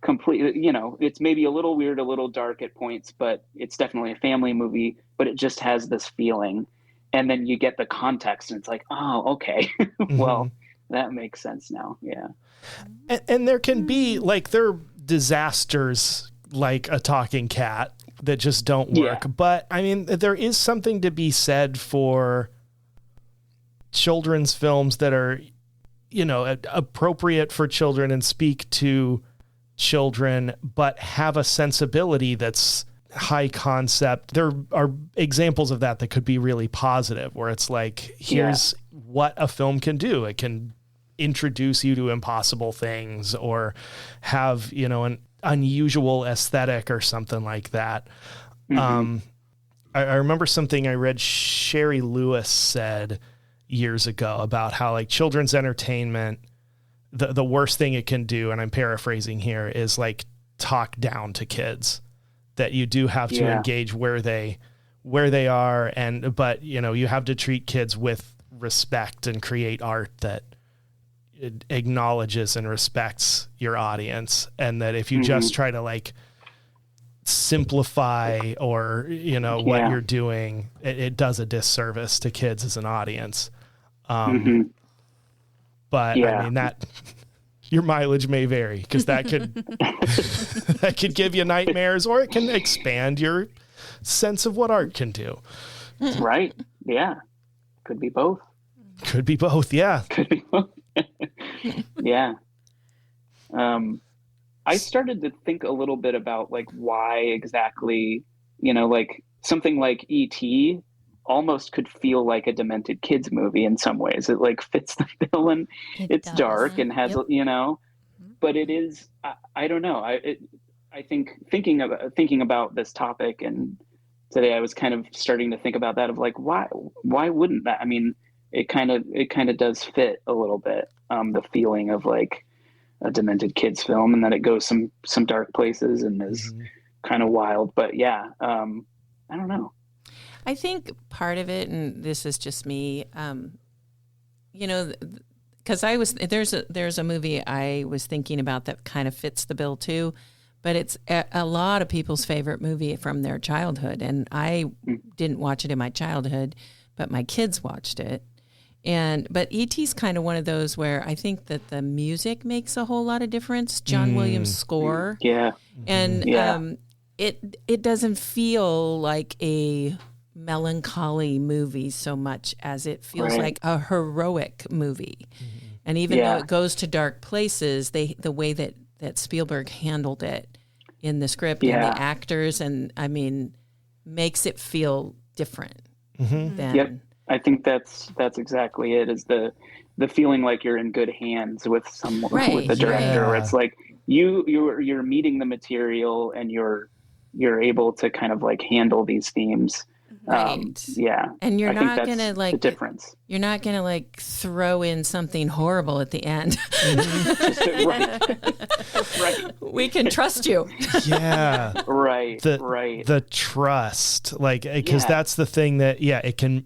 [SPEAKER 4] completely, it's maybe a little weird, a little dark at points, but it's definitely a family movie, but it just has this feeling. And then you get the context, and it's like, oh, okay. Well, that makes sense now. Yeah.
[SPEAKER 1] And there can be like, there are disasters like a talking cat that just don't work. Yeah. But I mean, there is something to be said for children's films that are, appropriate for children and speak to children, but have a sensibility that's high concept. There are examples of that could be really positive, where it's like, here's what a film can do. It can introduce you to impossible things, or have, an unusual aesthetic or something like that. I remember something I read Sherry Lewis said years ago about how like children's entertainment, the worst thing it can do, and I'm paraphrasing here, is like talk down to kids. That you do have to engage where they are, but you have to treat kids with respect and create art that it acknowledges and respects your audience. And that if you just try to like simplify or what you're doing, it does a disservice to kids as an audience. But I mean, that your mileage may vary, because that could that could give you nightmares, or it can expand your sense of what art can do.
[SPEAKER 4] Right. Yeah. Could be both.
[SPEAKER 1] Could be both. Yeah.
[SPEAKER 4] Could be both. Yeah. I started to think a little bit about like why exactly, like something like E.T. almost could feel like a Demented Kids movie in some ways. It like fits the bill, and it's dark and has, but it is, I don't know. I think thinking about this topic, and today I was kind of starting to think about that, of like, why wouldn't that? I mean, it kind of does fit a little bit, the feeling of like a Demented Kids film, and that it goes some dark places and is kind of wild, but I don't know.
[SPEAKER 3] I think part of it, and this is just me, because there's a movie I was thinking about that kind of fits the bill too, but it's a lot of people's favorite movie from their childhood, and I didn't watch it in my childhood, but my kids watched it. But E.T.'s kind of one of those where I think that the music makes a whole lot of difference. John Williams' score, and it doesn't feel like a melancholy movie so much as it feels like a heroic movie. And even though it goes to dark places, the way that Spielberg handled it in the script and the actors, and I mean, makes it feel different. Than,
[SPEAKER 4] I think that's exactly it, is the feeling like you're in good hands with someone, with the director, where it's like you're meeting the material, and you're able to kind of like handle these themes.
[SPEAKER 3] And you're not gonna like
[SPEAKER 4] the difference.
[SPEAKER 3] You're not gonna like throw in something horrible at the end.
[SPEAKER 4] Right.
[SPEAKER 3] We can trust you.
[SPEAKER 1] Yeah.
[SPEAKER 4] Right.
[SPEAKER 1] The trust, like, because that's the thing that it can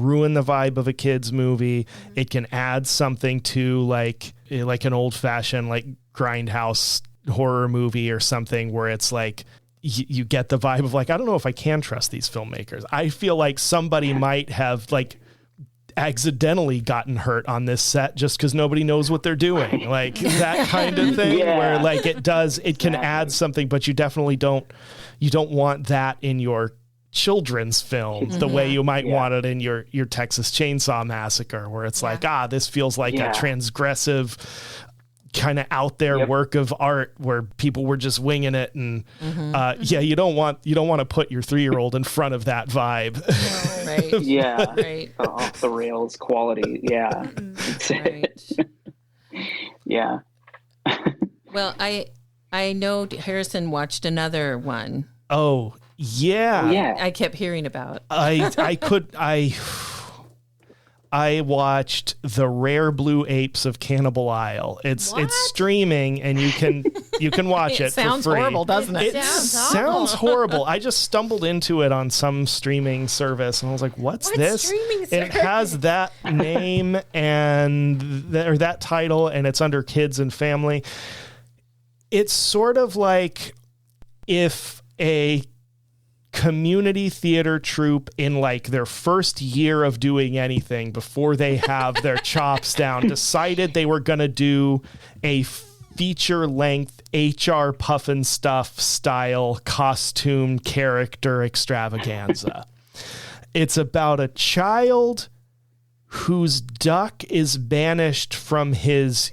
[SPEAKER 1] ruin the vibe of a kid's movie. It can add something to like an old fashioned like grindhouse horror movie or something, where it's like you get the vibe of like, I don't know if I can trust these filmmakers. I feel like somebody might have like accidentally gotten hurt on this set just because nobody knows what they're doing. Like that kind of thing where like it can add something, but you definitely don't want that in your children's film the way you might want it in your Texas Chainsaw Massacre, where it's like, this feels like a transgressive kind of out there work of art where people were just winging it, and you don't want to put your 3-year-old in front of that vibe.
[SPEAKER 3] Right.
[SPEAKER 4] Off the rails quality.
[SPEAKER 3] Right.
[SPEAKER 4] Yeah.
[SPEAKER 3] Well, I know Harrison watched another one.
[SPEAKER 1] Oh, yeah.
[SPEAKER 4] Yeah.
[SPEAKER 3] I kept hearing about.
[SPEAKER 1] I watched The Rare Blue Apes of Cannibal Isle. It's streaming, and you can watch it for free.
[SPEAKER 3] Sounds horrible, doesn't it?
[SPEAKER 2] It
[SPEAKER 1] Sounds horrible. I just stumbled into it on some streaming service, and I was like, "What's this?"
[SPEAKER 2] streaming
[SPEAKER 1] And it has that name or that title, and it's under kids and family. It's sort of like if a community theater troupe in like their first year of doing anything before they have their chops down decided they were going to do a feature length HR Puffin Stuff style costume character extravaganza. It's about a child whose duck is banished from his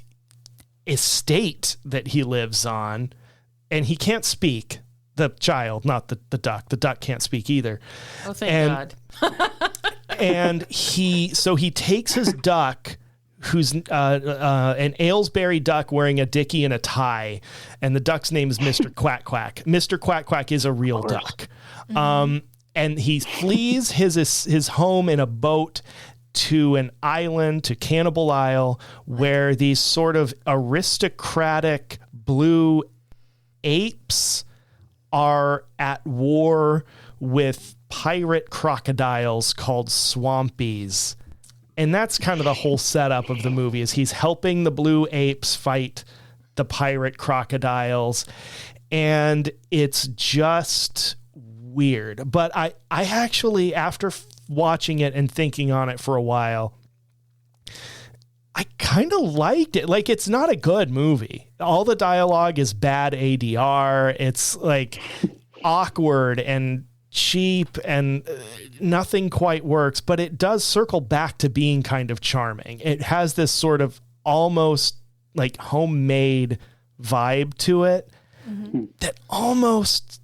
[SPEAKER 1] estate that he lives on, and he can't speak. The child, not the duck. The duck can't speak either.
[SPEAKER 3] Oh, thank God.
[SPEAKER 1] And he takes his duck, who's an Aylesbury duck wearing a dickie and a tie, and the duck's name is Mr. Quack Quack. Mr. Quack Quack is a real duck. And he flees his home in a boat to an island, to Cannibal Isle, where these sort of aristocratic blue apes are at war with pirate crocodiles called swampies. And that's kind of the whole setup of the movie, is he's helping the blue apes fight the pirate crocodiles. And it's just weird. But I actually, after watching it and thinking on it for a while, I kind of liked it. Like, it's not a good movie. All the dialogue is bad ADR. It's like awkward and cheap, and nothing quite works, but it does circle back to being kind of charming. It has this sort of almost like homemade vibe to it that almost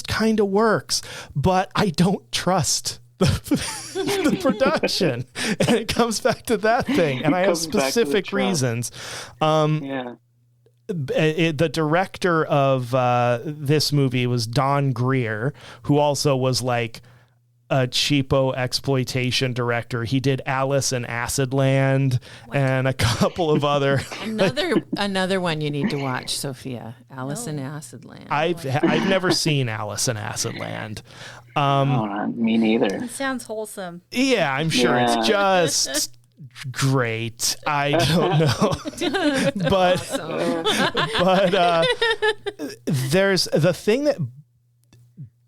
[SPEAKER 1] kind of works, but I don't trust the production, and it comes back to that thing, and I have specific reasons. The director of this movie was Don Greer, who also was like a cheapo exploitation director. He did Alice in Acidland and a couple of other
[SPEAKER 3] another one you need to watch, Sophia. Alice in Acidland.
[SPEAKER 1] I've never seen Alice in Acidland.
[SPEAKER 4] Me neither.
[SPEAKER 2] It sounds wholesome.
[SPEAKER 1] Yeah, I'm sure it's just great. I don't know. but there's the thing that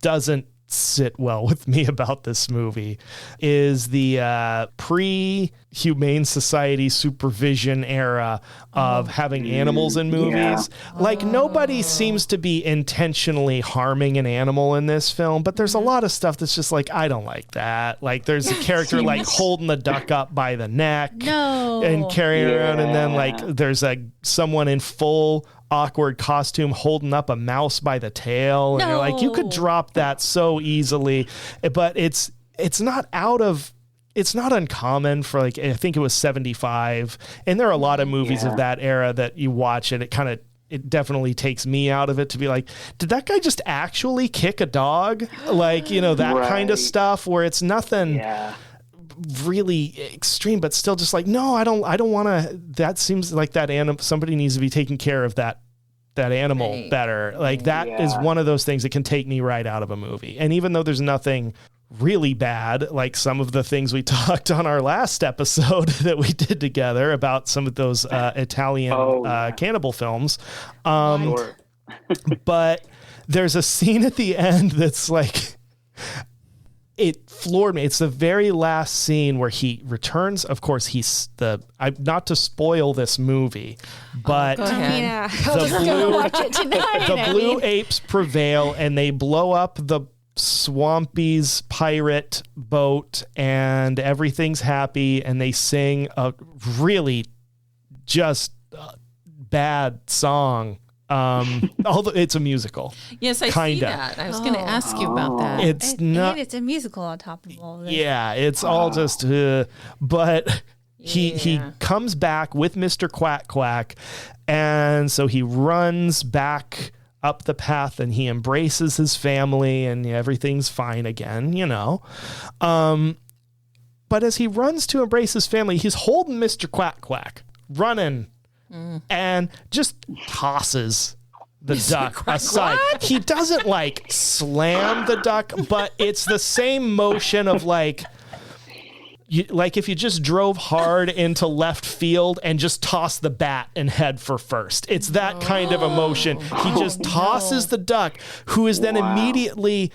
[SPEAKER 1] doesn't sit well with me about this movie is the pre-Humane Society supervision era of having animals in movies. Like, nobody seems to be intentionally harming an animal in this film, but there's a lot of stuff that's just like, I don't like that. Like, there's a character like holding the duck up by the neck and carrying it around, and then like there's someone in full awkward costume holding up a mouse by the tail, and you're like, you could drop that so easily. But it's not uncommon for, like, I think it was 75, and there are a lot of movies of that era that you watch and it definitely takes me out of it to be like, did that guy just actually kick a dog? Like, that kind of stuff, where it's nothing really extreme, but still just like, no, I don't want to. That seems like that animal, somebody needs to be taking care of that animal better. Like, that is one of those things that can take me right out of a movie. And even though there's nothing really bad, like some of the things we talked on our last episode that we did together about some of those Italian cannibal films, but there's a scene at the end that's like, it floored me. It's the very last scene where he returns. Of course, not to spoil this movie, but the blue apes prevail, and they blow up the Swampy's pirate boat, and everything's happy, and they sing a really just bad song. Although it's a musical.
[SPEAKER 3] Yes, I see that. I was going to ask you about that.
[SPEAKER 2] It's a musical on top of all of this.
[SPEAKER 1] Yeah, it's all just, but He comes back with Mr. Quack Quack, and so he runs back up the path and he embraces his family and everything's fine again, you know. But as he runs to embrace his family, he's holding Mr. Quack Quack, running, and just tosses the duck aside. What? He doesn't like slam the duck, but it's the same motion of like if you just drove hard into left field and just tossed the bat and head for first. It's that kind of emotion. He just tosses the duck, who is then immediately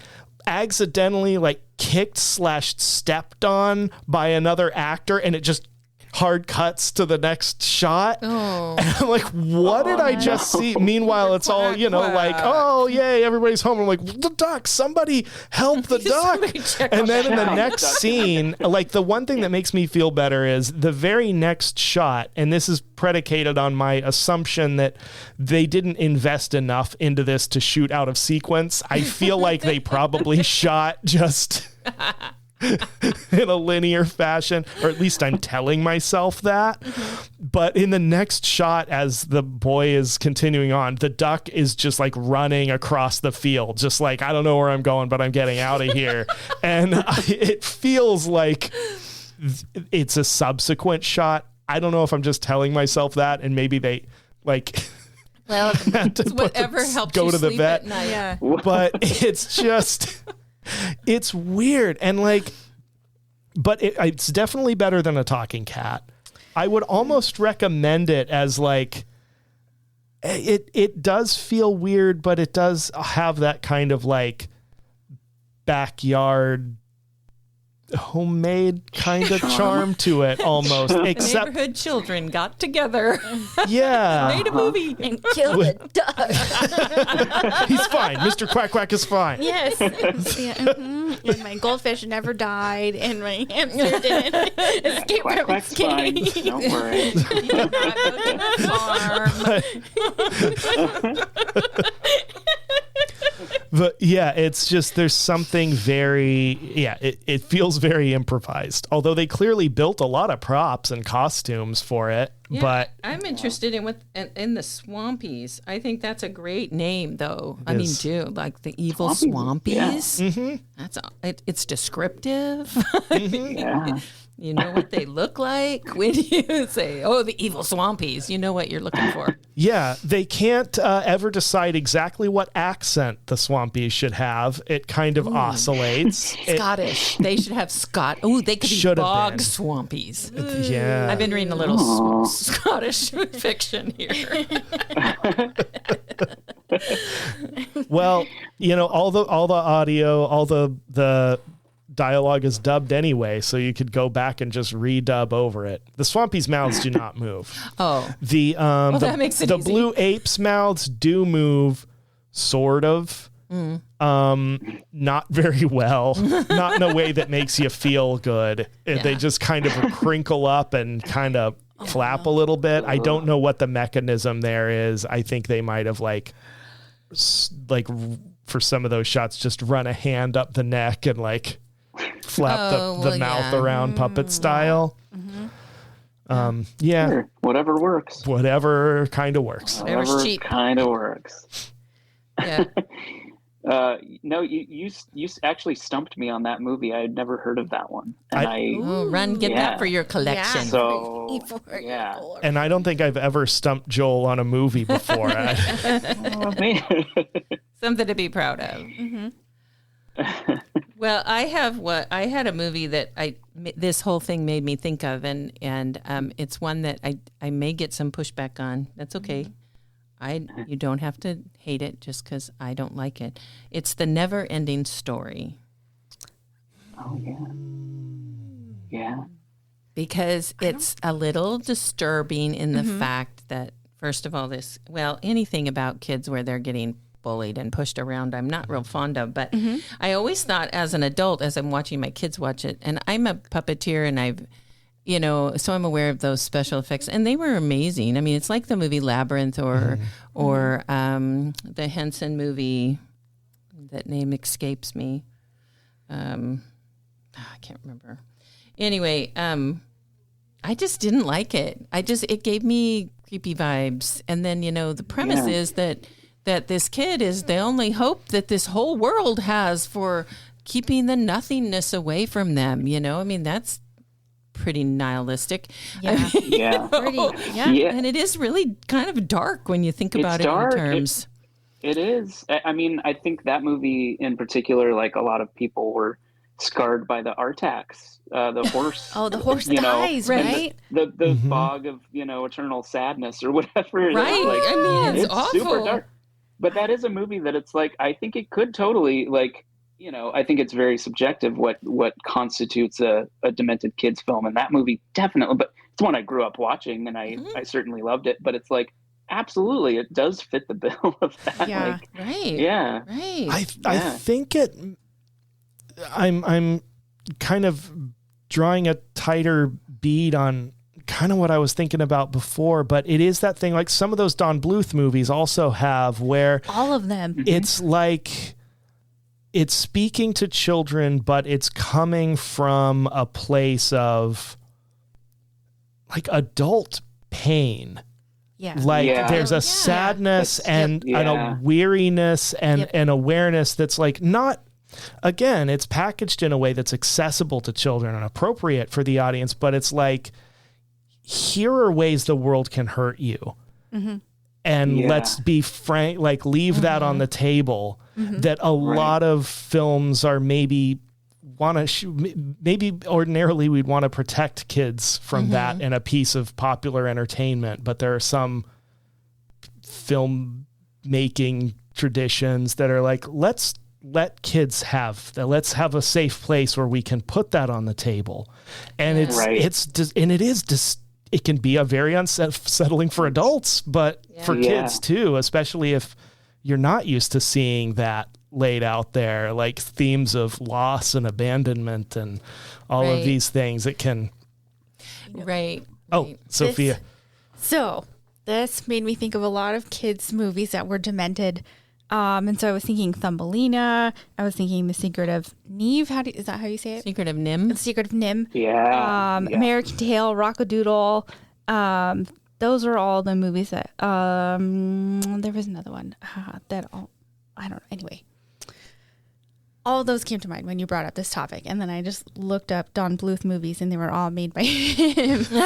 [SPEAKER 1] accidentally like kicked / stepped on by another actor, and it just hard cuts to the next shot. And I'm like, what did I just see? Meanwhile, it's all, you know, like, oh, yay, everybody's home. I'm like, the duck, somebody help the duck. And then in the next scene, like the one thing that makes me feel better is the very next shot, and this is predicated on my assumption that they didn't invest enough into this to shoot out of sequence. I feel like they probably shot just in a linear fashion, or at least I'm telling myself that. But in the next shot, as the boy is continuing on, the duck is just like running across the field, just like, I don't know where I'm going, but I'm getting out of here. And it feels like it's a subsequent shot. I don't know if I'm just telling myself that, and maybe they like
[SPEAKER 3] well, it's whatever helps go you to the vet.
[SPEAKER 2] Yeah.
[SPEAKER 1] But it's just it's weird, and like, but it's definitely better than a talking cat. I would almost recommend it as like, it does feel weird, but it does have that kind of like backyard homemade kind of charm to it almost. Except
[SPEAKER 3] neighborhood children got together.
[SPEAKER 1] Yeah.
[SPEAKER 3] Made a movie
[SPEAKER 2] and killed a duck.
[SPEAKER 1] He's fine. Mr. Quack Quack is fine.
[SPEAKER 2] Yes. Yeah, and my goldfish never died, and my hamster didn't escape
[SPEAKER 4] Quack
[SPEAKER 2] from
[SPEAKER 4] Quack's
[SPEAKER 2] its
[SPEAKER 4] fine.
[SPEAKER 2] cage.
[SPEAKER 4] Don't worry.
[SPEAKER 3] You did not go to the farm.
[SPEAKER 1] But yeah, it's just, there's something very, it feels very improvised. Although they clearly built a lot of props and costumes for it.
[SPEAKER 3] Yeah,
[SPEAKER 1] but
[SPEAKER 3] I'm interested in in the Swampies. I think that's a great name, though. I mean, too, like the evil Swampies.
[SPEAKER 1] Yeah. Mm-hmm.
[SPEAKER 3] That's it's descriptive.
[SPEAKER 1] Mm-hmm.
[SPEAKER 4] Yeah.
[SPEAKER 3] You know what they look like when you say, "Oh, the evil Swampies." You know what you're looking for.
[SPEAKER 1] Yeah, they can't ever decide exactly what accent the Swampies should have. It kind of oscillates.
[SPEAKER 3] Scottish. They should have Oh, they could be
[SPEAKER 1] Should have
[SPEAKER 3] bog
[SPEAKER 1] been.
[SPEAKER 3] Swampies.
[SPEAKER 1] Yeah.
[SPEAKER 3] I've been reading a little Scottish fiction here.
[SPEAKER 1] Well, you know, all the audio, all the dialogue is dubbed anyway, so you could go back and just redub over it. The Swampies' mouths do not move.
[SPEAKER 3] Oh,
[SPEAKER 1] that
[SPEAKER 3] makes it
[SPEAKER 1] the
[SPEAKER 3] easy.
[SPEAKER 1] blue apes' mouths do move, sort of. Not very well. Not in a way that makes you feel good. They just kind of crinkle up and kind of flap a little bit. I don't know what the mechanism there is. I think they might have like for some of those shots just run a hand up the neck and like flap the mouth around puppet style. Yeah.
[SPEAKER 4] Sure. Whatever works.
[SPEAKER 1] Whatever kind of works.
[SPEAKER 3] Whatever's cheap.
[SPEAKER 4] Kind of works.
[SPEAKER 3] Yeah.
[SPEAKER 4] No, you actually stumped me on that movie. I had never heard of that one. And
[SPEAKER 3] Run, get that for your collection.
[SPEAKER 4] So, yeah.
[SPEAKER 1] And I don't think I've ever stumped Joel on a movie before.
[SPEAKER 3] Something to be proud of. Well, I had a movie that this whole thing made me think of, and it's one that I may get some pushback on. That's okay. You don't have to hate it just because I don't like it. It's The Never Ending Story.
[SPEAKER 4] Oh, yeah. Yeah.
[SPEAKER 3] Because it's a little disturbing in the fact that, first of all, anything about kids where they're getting bullied and pushed around, I'm not real fond of. But I always thought as an adult, as I'm watching my kids watch it, and I'm a puppeteer and so I'm aware of those special effects, and they were amazing. I mean, it's like the movie Labyrinth or the Henson movie. That name escapes me. I can't remember. Anyway, I just didn't like it. It gave me creepy vibes. And then, the premise is that this kid is the only hope that this whole world has for keeping the nothingness away from them. I mean, that's pretty nihilistic.
[SPEAKER 2] Yeah.
[SPEAKER 3] And it is really kind of dark when you think about it in terms.
[SPEAKER 4] It is. I mean, I think that movie in particular, like a lot of people were scarred by the Artax, the horse.
[SPEAKER 2] Oh, the horse dies, right?
[SPEAKER 4] The fog of, eternal sadness or whatever.
[SPEAKER 3] Right.
[SPEAKER 4] Like,
[SPEAKER 3] I mean, it's awful.
[SPEAKER 4] Super dark. But that is a movie that it's like, I think it could totally, like, I think it's very subjective what constitutes a Demented Kids film. And that movie definitely, but it's one I grew up watching and I certainly loved it. But it's like, absolutely, it does fit the bill of that.
[SPEAKER 2] Yeah.
[SPEAKER 4] Like,
[SPEAKER 3] right.
[SPEAKER 4] Yeah.
[SPEAKER 3] Right.
[SPEAKER 1] I think I'm kind of drawing a tighter bead on kind of what I was thinking about before, but it is that thing, like some of those Don Bluth movies also have, where
[SPEAKER 2] all of them,
[SPEAKER 1] it's like it's speaking to children, but it's coming from a place of like adult pain.
[SPEAKER 2] Yeah.
[SPEAKER 1] Like there's a sadness and a weariness and an awareness that's like not, again, it's packaged in a way that's accessible to children and appropriate for the audience, but it's like, here are ways the world can hurt you. And let's be frank, like leave that on the table, that a lot of films are maybe maybe ordinarily we'd want to protect kids from that in a piece of popular entertainment, but there are some film making traditions that are like, let's let kids have that. Let's have a safe place where we can put that on the table. And it can be a very unsettling for adults, but for kids too, especially if you're not used to seeing that laid out there, like themes of loss and abandonment and all of these things. It can.
[SPEAKER 3] Right.
[SPEAKER 1] Oh, Sophia.
[SPEAKER 2] This made me think of a lot of kids' movies that were demented. And so I was thinking Thumbelina. I was thinking The Secret of Neve. Is that how you say it?
[SPEAKER 3] Secret of Nim.
[SPEAKER 2] The Secret of Nim.
[SPEAKER 4] Yeah.
[SPEAKER 2] American Tail, Rockadoodle. Those are all the movies that. There was another one I don't know. Anyway, all of those came to mind when you brought up this topic, and then I just looked up Don Bluth movies, and they were all made by him. So,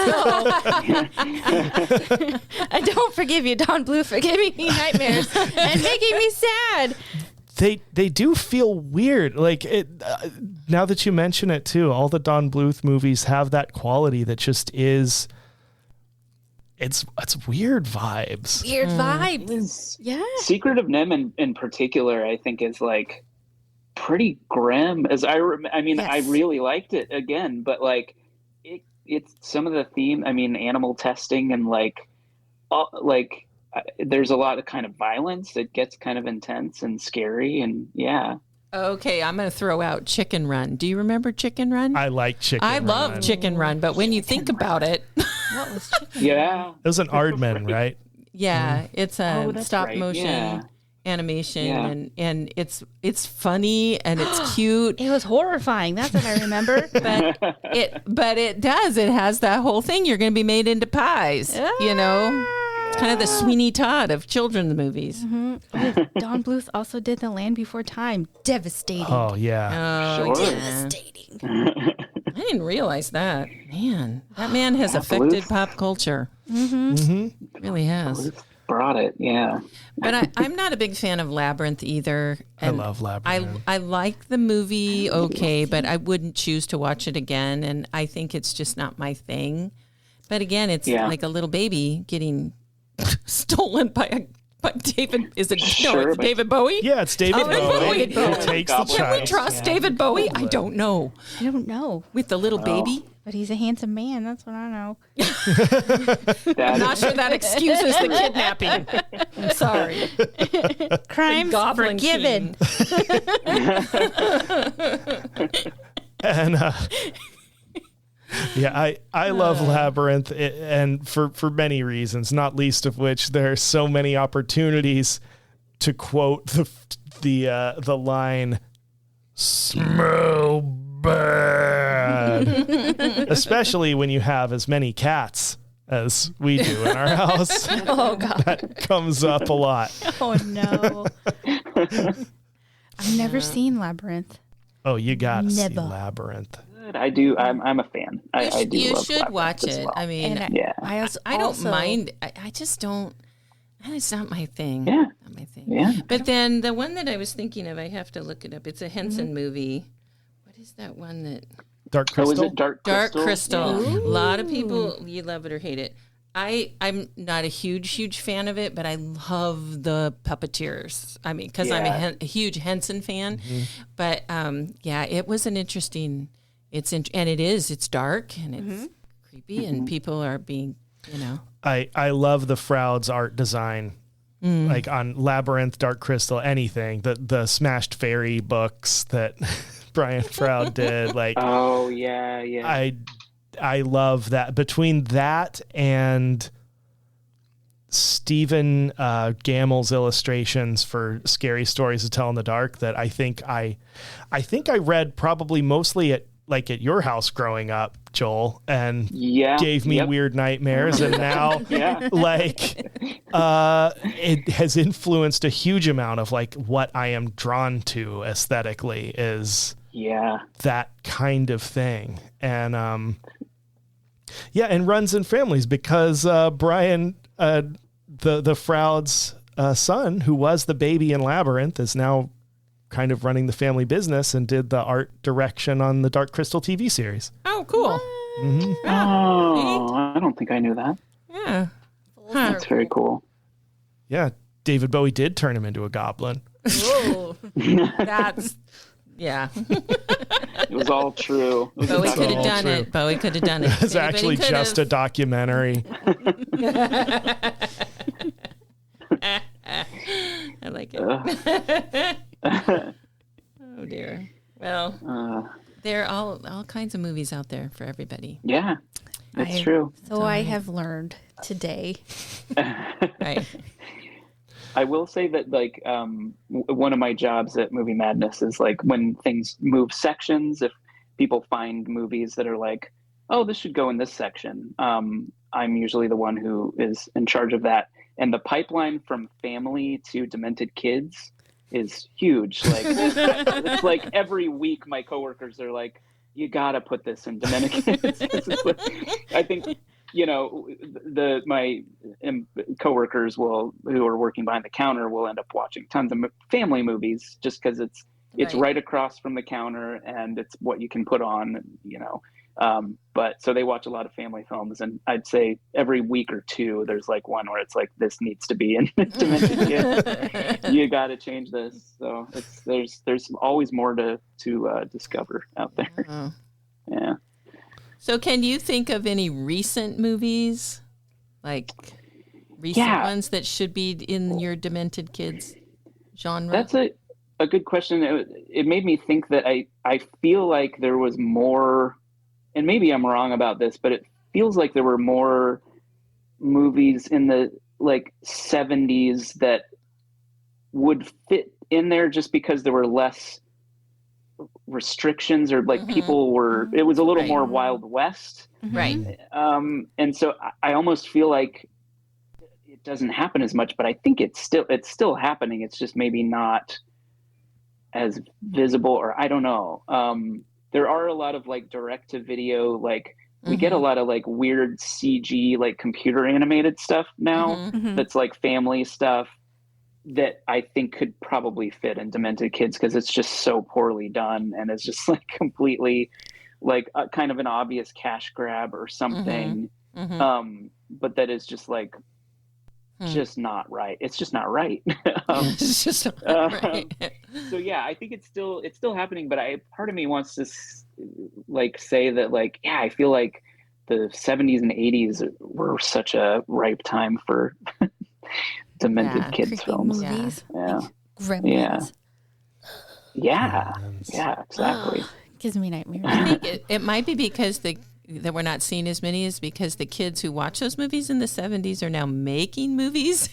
[SPEAKER 2] I don't forgive you, Don Bluth, for giving me nightmares and making me sad.
[SPEAKER 1] They do feel weird. Like it. Now that you mention it too, all the Don Bluth movies have that quality that just is. It's weird vibes.
[SPEAKER 2] Weird vibes. Yeah.
[SPEAKER 4] Secret of Nim in particular, I think is like pretty grim. I really liked it again, but like it's some of the theme. I mean, animal testing and there's a lot of kind of violence. It gets kind of intense and scary, and
[SPEAKER 3] Okay, I'm going to throw out Chicken Run. Do you remember Chicken Run?
[SPEAKER 1] I like Chicken Run.
[SPEAKER 3] I love Chicken Run, but when you think about it,
[SPEAKER 2] What was Chicken
[SPEAKER 4] yeah,
[SPEAKER 1] it was an Aardman, right?
[SPEAKER 3] Yeah, it's a stop motion animation, and it's funny and it's cute.
[SPEAKER 2] It was horrifying. That's what I remember.
[SPEAKER 3] But it has that whole thing. You're going to be made into pies, It's kind of the Sweeney Todd of children's movies.
[SPEAKER 2] Don Bluth also did The Land Before Time. Devastating.
[SPEAKER 1] Oh yeah.
[SPEAKER 4] Sure.
[SPEAKER 2] Devastating.
[SPEAKER 3] I didn't realize that. Man, that man has affected pop culture. Really has.
[SPEAKER 4] Brought it, yeah.
[SPEAKER 3] But I'm not a big fan of Labyrinth either.
[SPEAKER 1] And I love Labyrinth.
[SPEAKER 3] I like the movie, but I wouldn't choose to watch it again. And I think it's just not my thing. But again, it's like a little baby getting stolen by David. Is it? No, it's David Bowie.
[SPEAKER 1] Yeah, it's David Bowie.
[SPEAKER 3] David
[SPEAKER 1] Who takes the
[SPEAKER 3] Can we
[SPEAKER 1] child.
[SPEAKER 3] trust David Bowie? I don't know.
[SPEAKER 2] I don't know.
[SPEAKER 3] With the little baby.
[SPEAKER 2] But he's a handsome man. That's what I know.
[SPEAKER 3] I'm not sure that excuses the kidnapping. I'm sorry.
[SPEAKER 2] Crimes
[SPEAKER 3] Goblin
[SPEAKER 2] forgiven.
[SPEAKER 1] And I love Labyrinth, and for many reasons, not least of which there are so many opportunities to quote the line "Smell bad. Especially when you have as many cats as we do in our house.
[SPEAKER 2] Oh, God.
[SPEAKER 1] That comes up a lot.
[SPEAKER 2] Oh, no. I've never seen Labyrinth.
[SPEAKER 1] Oh, you got to see
[SPEAKER 2] Never.
[SPEAKER 1] Labyrinth.
[SPEAKER 4] I do. I'm a fan. I do.
[SPEAKER 3] You
[SPEAKER 4] love
[SPEAKER 3] should
[SPEAKER 4] Labyrinth
[SPEAKER 3] watch
[SPEAKER 4] as
[SPEAKER 3] it.
[SPEAKER 4] well.
[SPEAKER 3] I mean,
[SPEAKER 2] And
[SPEAKER 4] Yeah.
[SPEAKER 3] I don't mind. I just don't. It's not my thing.
[SPEAKER 4] Yeah.
[SPEAKER 3] Not my thing.
[SPEAKER 4] Yeah.
[SPEAKER 3] But then the one that I was thinking of, I have to look it up. It's a Henson movie. What is that one that?
[SPEAKER 1] Dark
[SPEAKER 4] Oh, is
[SPEAKER 1] Crystal?
[SPEAKER 4] it Dark Crystal?
[SPEAKER 3] Dark Crystal.
[SPEAKER 4] Yeah.
[SPEAKER 3] A lot of people, you love it or hate it. I'm not a huge fan of it, but I love the puppeteers. I mean, because I'm
[SPEAKER 4] Yeah.
[SPEAKER 3] a huge Henson fan. But yeah, it was an interesting. And it is. It's dark and it's creepy, and people are being,
[SPEAKER 1] I love the Froude's art design. Like on Labyrinth, Dark Crystal, anything. The Smashed Fairy books that Brian Froude did. Like,
[SPEAKER 4] Oh yeah.
[SPEAKER 1] I love that. Between that and Stephen Gamel's illustrations for Scary Stories to Tell in the Dark, that I think I read probably mostly at your house growing up, Joel, and gave me weird nightmares. And now it has influenced a huge amount of what I am drawn to aesthetically is that kind of thing. And and runs in families because Brian, the Froude's son, who was the baby in Labyrinth, is now kind of running the family business and did the art direction on the Dark Crystal TV series.
[SPEAKER 3] Oh, cool.
[SPEAKER 4] Oh, I don't think I knew that.
[SPEAKER 3] Yeah.
[SPEAKER 4] That's very cool.
[SPEAKER 1] Yeah, David Bowie did turn him into a goblin.
[SPEAKER 3] Whoa. That's, yeah.
[SPEAKER 4] It was all true.
[SPEAKER 3] Bowie could have done
[SPEAKER 1] true.
[SPEAKER 3] it. Bowie could have done it.
[SPEAKER 1] It's actually just a documentary.
[SPEAKER 3] I like it. Oh dear. Well, there are all kinds of movies out there for everybody.
[SPEAKER 4] Yeah, that's true.
[SPEAKER 2] So I have learned today.
[SPEAKER 3] Right.
[SPEAKER 4] I will say that one of my jobs at Movie Madness is when things move sections, if people find movies that are like, oh, this should go in this section, I'm usually the one who is in charge of that. And the pipeline from family to Demented Kids is huge. It's like every week my coworkers are like, you gotta put this in Demented Kids. I think, my coworkers who are working behind the counter will end up watching tons of family movies just because it's right across from the counter and it's what you can put on, but so they watch a lot of family films, and I'd say every week or two there's one where it's this needs to be in Demented Kids. You got to change this. So there's always more to discover out there.
[SPEAKER 3] Oh.
[SPEAKER 4] Yeah.
[SPEAKER 3] So can you think of any recent movies, ones that should be in your Demented Kids genre?
[SPEAKER 4] That's a good question. It made me think that I feel like there was more, and maybe I'm wrong about this, but it feels like there were more movies in the 70s that would fit in there just because there were less restrictions or people were, it was a little more Wild West.
[SPEAKER 3] Right.
[SPEAKER 4] And so I almost feel like it doesn't happen as much, but I think it's still happening. It's just maybe not as visible, or I don't know. There are a lot of direct to video, we get a lot of weird CG, computer animated stuff now. That's family stuff that I think could probably fit in Demented Kids because it's just so poorly done and it's just completely kind of an obvious cash grab or something. But that is just just not right. It's just not right.
[SPEAKER 3] It's just not right.
[SPEAKER 4] So yeah, I think it's still happening, but part of me wants to say that I feel like the 70s and 80s were such a ripe time for Demented Kids
[SPEAKER 2] Creepy
[SPEAKER 4] films.
[SPEAKER 2] movies.
[SPEAKER 4] Yeah.
[SPEAKER 2] Gremlins.
[SPEAKER 4] Yeah, exactly.
[SPEAKER 2] Gives me nightmares.
[SPEAKER 3] I think it might be because that we're not seeing as many is because the kids who watch those movies in the 70s are now making movies.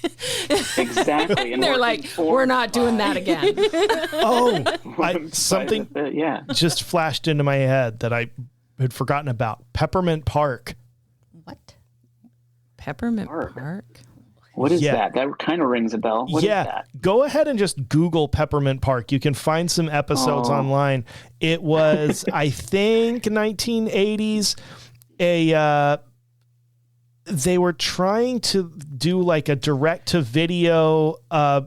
[SPEAKER 4] Exactly.
[SPEAKER 3] And they're like, we're not doing that again.
[SPEAKER 1] Something just flashed into my head that I had forgotten about. Peppermint Park.
[SPEAKER 2] What?
[SPEAKER 3] Peppermint Park?
[SPEAKER 4] What is that? That kind of rings a bell. What is that?
[SPEAKER 1] Go ahead and just Google Peppermint Park. You can find some episodes online. It was, I think, 1980s. They were trying to do like a direct-to-video,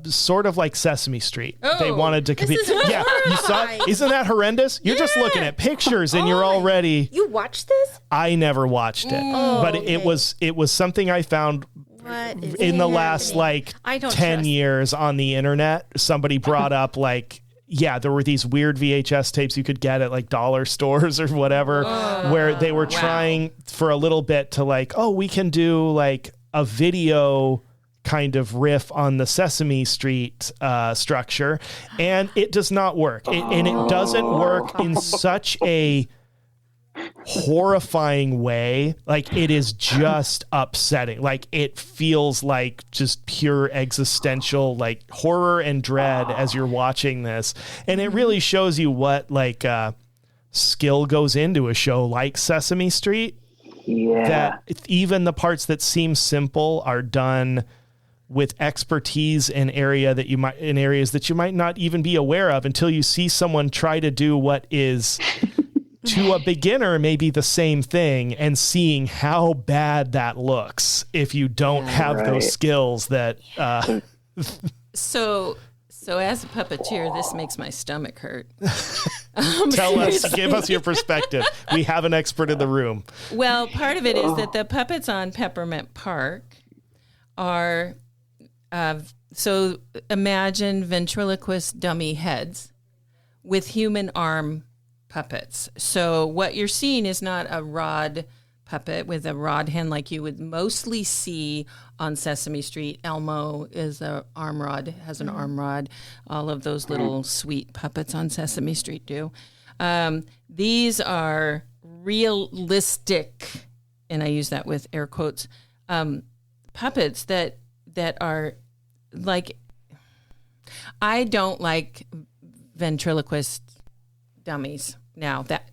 [SPEAKER 1] sort of like Sesame Street. They wanted to compete. Yeah, you saw it? Isn't that horrendous? You're just looking at pictures and you're already.
[SPEAKER 2] You watched this?
[SPEAKER 1] I never watched it, but it was something I found. In the last like 10 years on the internet, somebody brought up like, there were these weird VHS tapes you could get at like dollar stores or whatever, where they were trying for a little bit to like, we can do like a video kind of riff on the Sesame Street structure. And it does not work. And it doesn't work in such a horrifying way. Like, it is just upsetting. Like, it feels like just pure existential like horror and dread as you're watching this, and it really shows you what like skill goes into a show like Sesame Street. That even the parts that seem simple are done with expertise in areas that you might not even be aware of until you see someone try to do what is to a beginner maybe the same thing, and seeing how bad that looks if you don't have those skills that
[SPEAKER 3] So as a puppeteer, this makes my stomach hurt.
[SPEAKER 1] Tell us, give us your perspective. We have an expert in the room.
[SPEAKER 3] Well, part of it is that the puppets on Peppermint Park are so imagine ventriloquist dummy heads with human arm puppets. So what you're seeing is not a rod puppet with a rod hand like you would mostly see on Sesame Street. Elmo is a arm rod, has an arm rod. All of those little sweet puppets on Sesame Street do. These are realistic, and I use that with air quotes, puppets that are like, I don't like ventriloquist dummies. Now that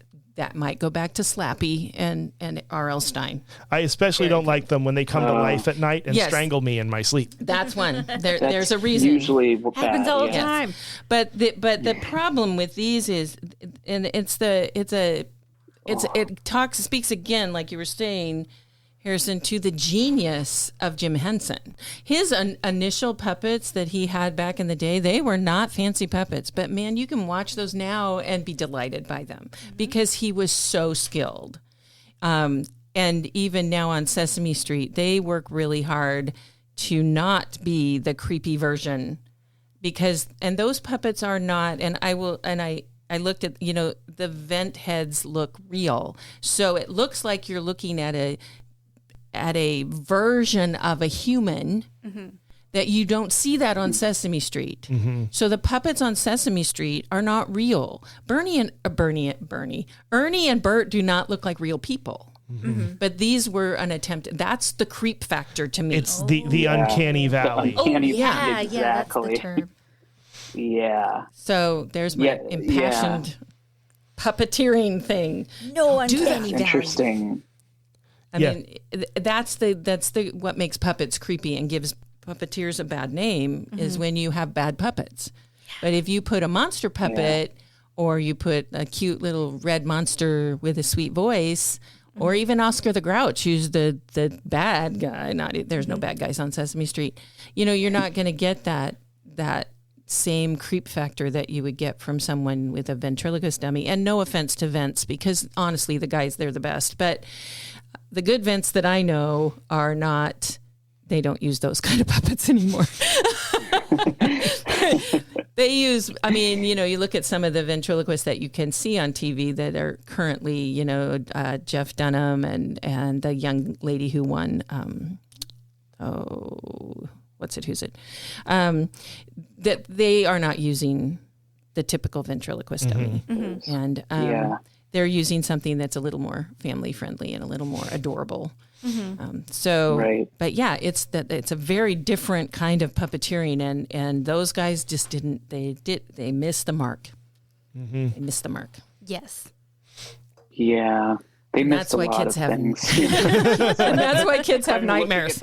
[SPEAKER 3] might go back to Slappy and R.L. Stein.
[SPEAKER 1] I especially don't like them when they come to life at night and strangle me in my sleep.
[SPEAKER 3] That's one. There's a reason.
[SPEAKER 4] Usually
[SPEAKER 2] happens all the time.
[SPEAKER 3] But the problem with these is, and speaks again, like you were saying, Harrison, to the genius of Jim Henson. His initial puppets that he had back in the day, they were not fancy puppets, but man, you can watch those now and be delighted by them because he was so skilled. And even now on Sesame Street, they work really hard to not be the creepy version and those puppets are not, I looked at, the vent heads look real. So it looks like you're looking at a version of a human that you don't see that on Sesame Street. So the puppets on Sesame Street are not real. Ernie and Bert do not look like real people. But these were an attempt. That's the creep factor to me.
[SPEAKER 1] It's the uncanny valley.
[SPEAKER 4] Exactly.
[SPEAKER 2] That's the term.
[SPEAKER 4] Yeah.
[SPEAKER 3] So there's my impassioned puppeteering thing.
[SPEAKER 2] No uncanny valley.
[SPEAKER 4] Interesting.
[SPEAKER 3] I mean, that's the what makes puppets creepy and gives puppeteers a bad name is when you have bad puppets. But if you put a monster puppet or you put a cute little red monster with a sweet voice, or even Oscar the Grouch, who's the bad guy, there's no bad guys on Sesame Street, you're not going to get that same creep factor that you would get from someone with a ventriloquist dummy. And no offense to Vince, because honestly, the guys, they're the best. But the good vents that I know are not, they don't use those kind of puppets anymore. They use, you look at some of the ventriloquists that you can see on TV that are currently, Jeff Dunham and the young lady who won, that they are not using the typical ventriloquist dummy. And they're using something that's a little more family friendly and a little more adorable.
[SPEAKER 4] Right.
[SPEAKER 3] But yeah, it's a very different kind of puppeteering, and those guys just they missed the mark. They missed the mark.
[SPEAKER 2] Yes.
[SPEAKER 4] Yeah. They missed a lot of things.
[SPEAKER 3] And that's why kids have nightmares.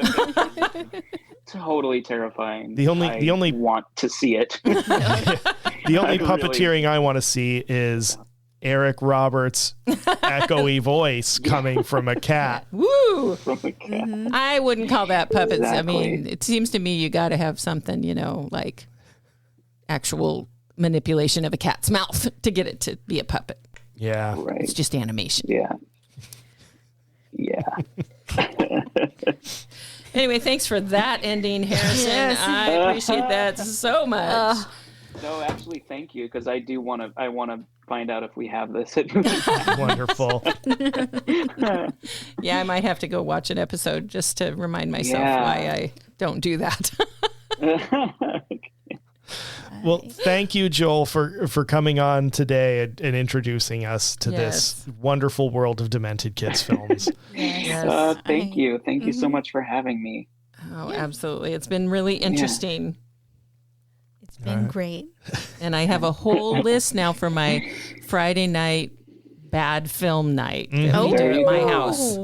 [SPEAKER 4] Totally terrifying.
[SPEAKER 1] The only
[SPEAKER 4] want to see it.
[SPEAKER 1] The only puppeteering I want to see is Eric Roberts' echoey voice coming from a cat.
[SPEAKER 3] Woo!
[SPEAKER 4] From a cat.
[SPEAKER 3] I wouldn't call that puppets.
[SPEAKER 4] Exactly.
[SPEAKER 3] I mean, it seems to me you got to have something, like actual manipulation of a cat's mouth to get it to be a puppet.
[SPEAKER 1] Yeah.
[SPEAKER 4] Right.
[SPEAKER 3] It's just animation.
[SPEAKER 4] Yeah.
[SPEAKER 3] Anyway, thanks for that ending, Harrison.
[SPEAKER 2] Yes.
[SPEAKER 3] I appreciate that so much.
[SPEAKER 4] No, actually, thank you, because I want to find out if we have this.
[SPEAKER 1] Wonderful.
[SPEAKER 3] Yeah, I might have to go watch an episode just to remind myself why I don't do that.
[SPEAKER 1] Well, thank you, Joel, for coming on today and introducing us to this wonderful world of Demented Kids films.
[SPEAKER 4] Thank you. Thank you so much for having me.
[SPEAKER 3] Oh, absolutely. It's been really interesting.
[SPEAKER 2] It's been great.
[SPEAKER 3] And I have a whole list now for my Friday night bad film night that we do at my house.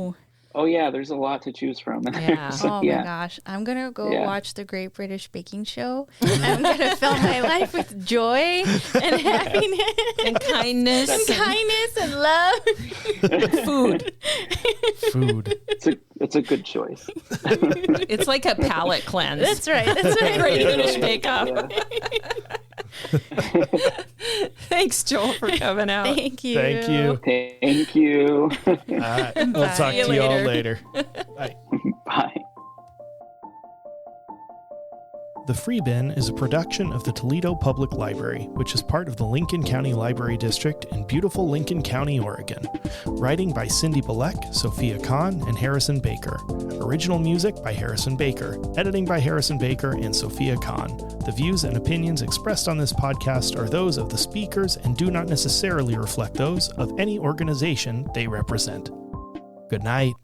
[SPEAKER 4] Oh, yeah, there's a lot to choose from.
[SPEAKER 3] Yeah.
[SPEAKER 2] My gosh. I'm going to go watch the Great British Baking Show. I'm going to fill my life with joy and happiness.
[SPEAKER 3] And kindness.
[SPEAKER 2] And love.
[SPEAKER 3] Food.
[SPEAKER 4] It's a good choice.
[SPEAKER 3] It's like a palate cleanse.
[SPEAKER 2] That's right.
[SPEAKER 3] Great British Bake Off. Thanks, Joel, for coming out.
[SPEAKER 2] Thank you.
[SPEAKER 1] Thank you.
[SPEAKER 4] Thank you.
[SPEAKER 1] All right. We'll talk to you all later. Bye.
[SPEAKER 4] Bye.
[SPEAKER 1] The Free Bin is a production of the Toledo Public Library, which is part of the Lincoln County Library District in beautiful Lincoln County, Oregon. Writing by Cindy Bilek, Sophia Kahn, and Harrison Baker. Original music by Harrison Baker. Editing by Harrison Baker and Sophia Kahn. The views and opinions expressed on this podcast are those of the speakers and do not necessarily reflect those of any organization they represent. Good night.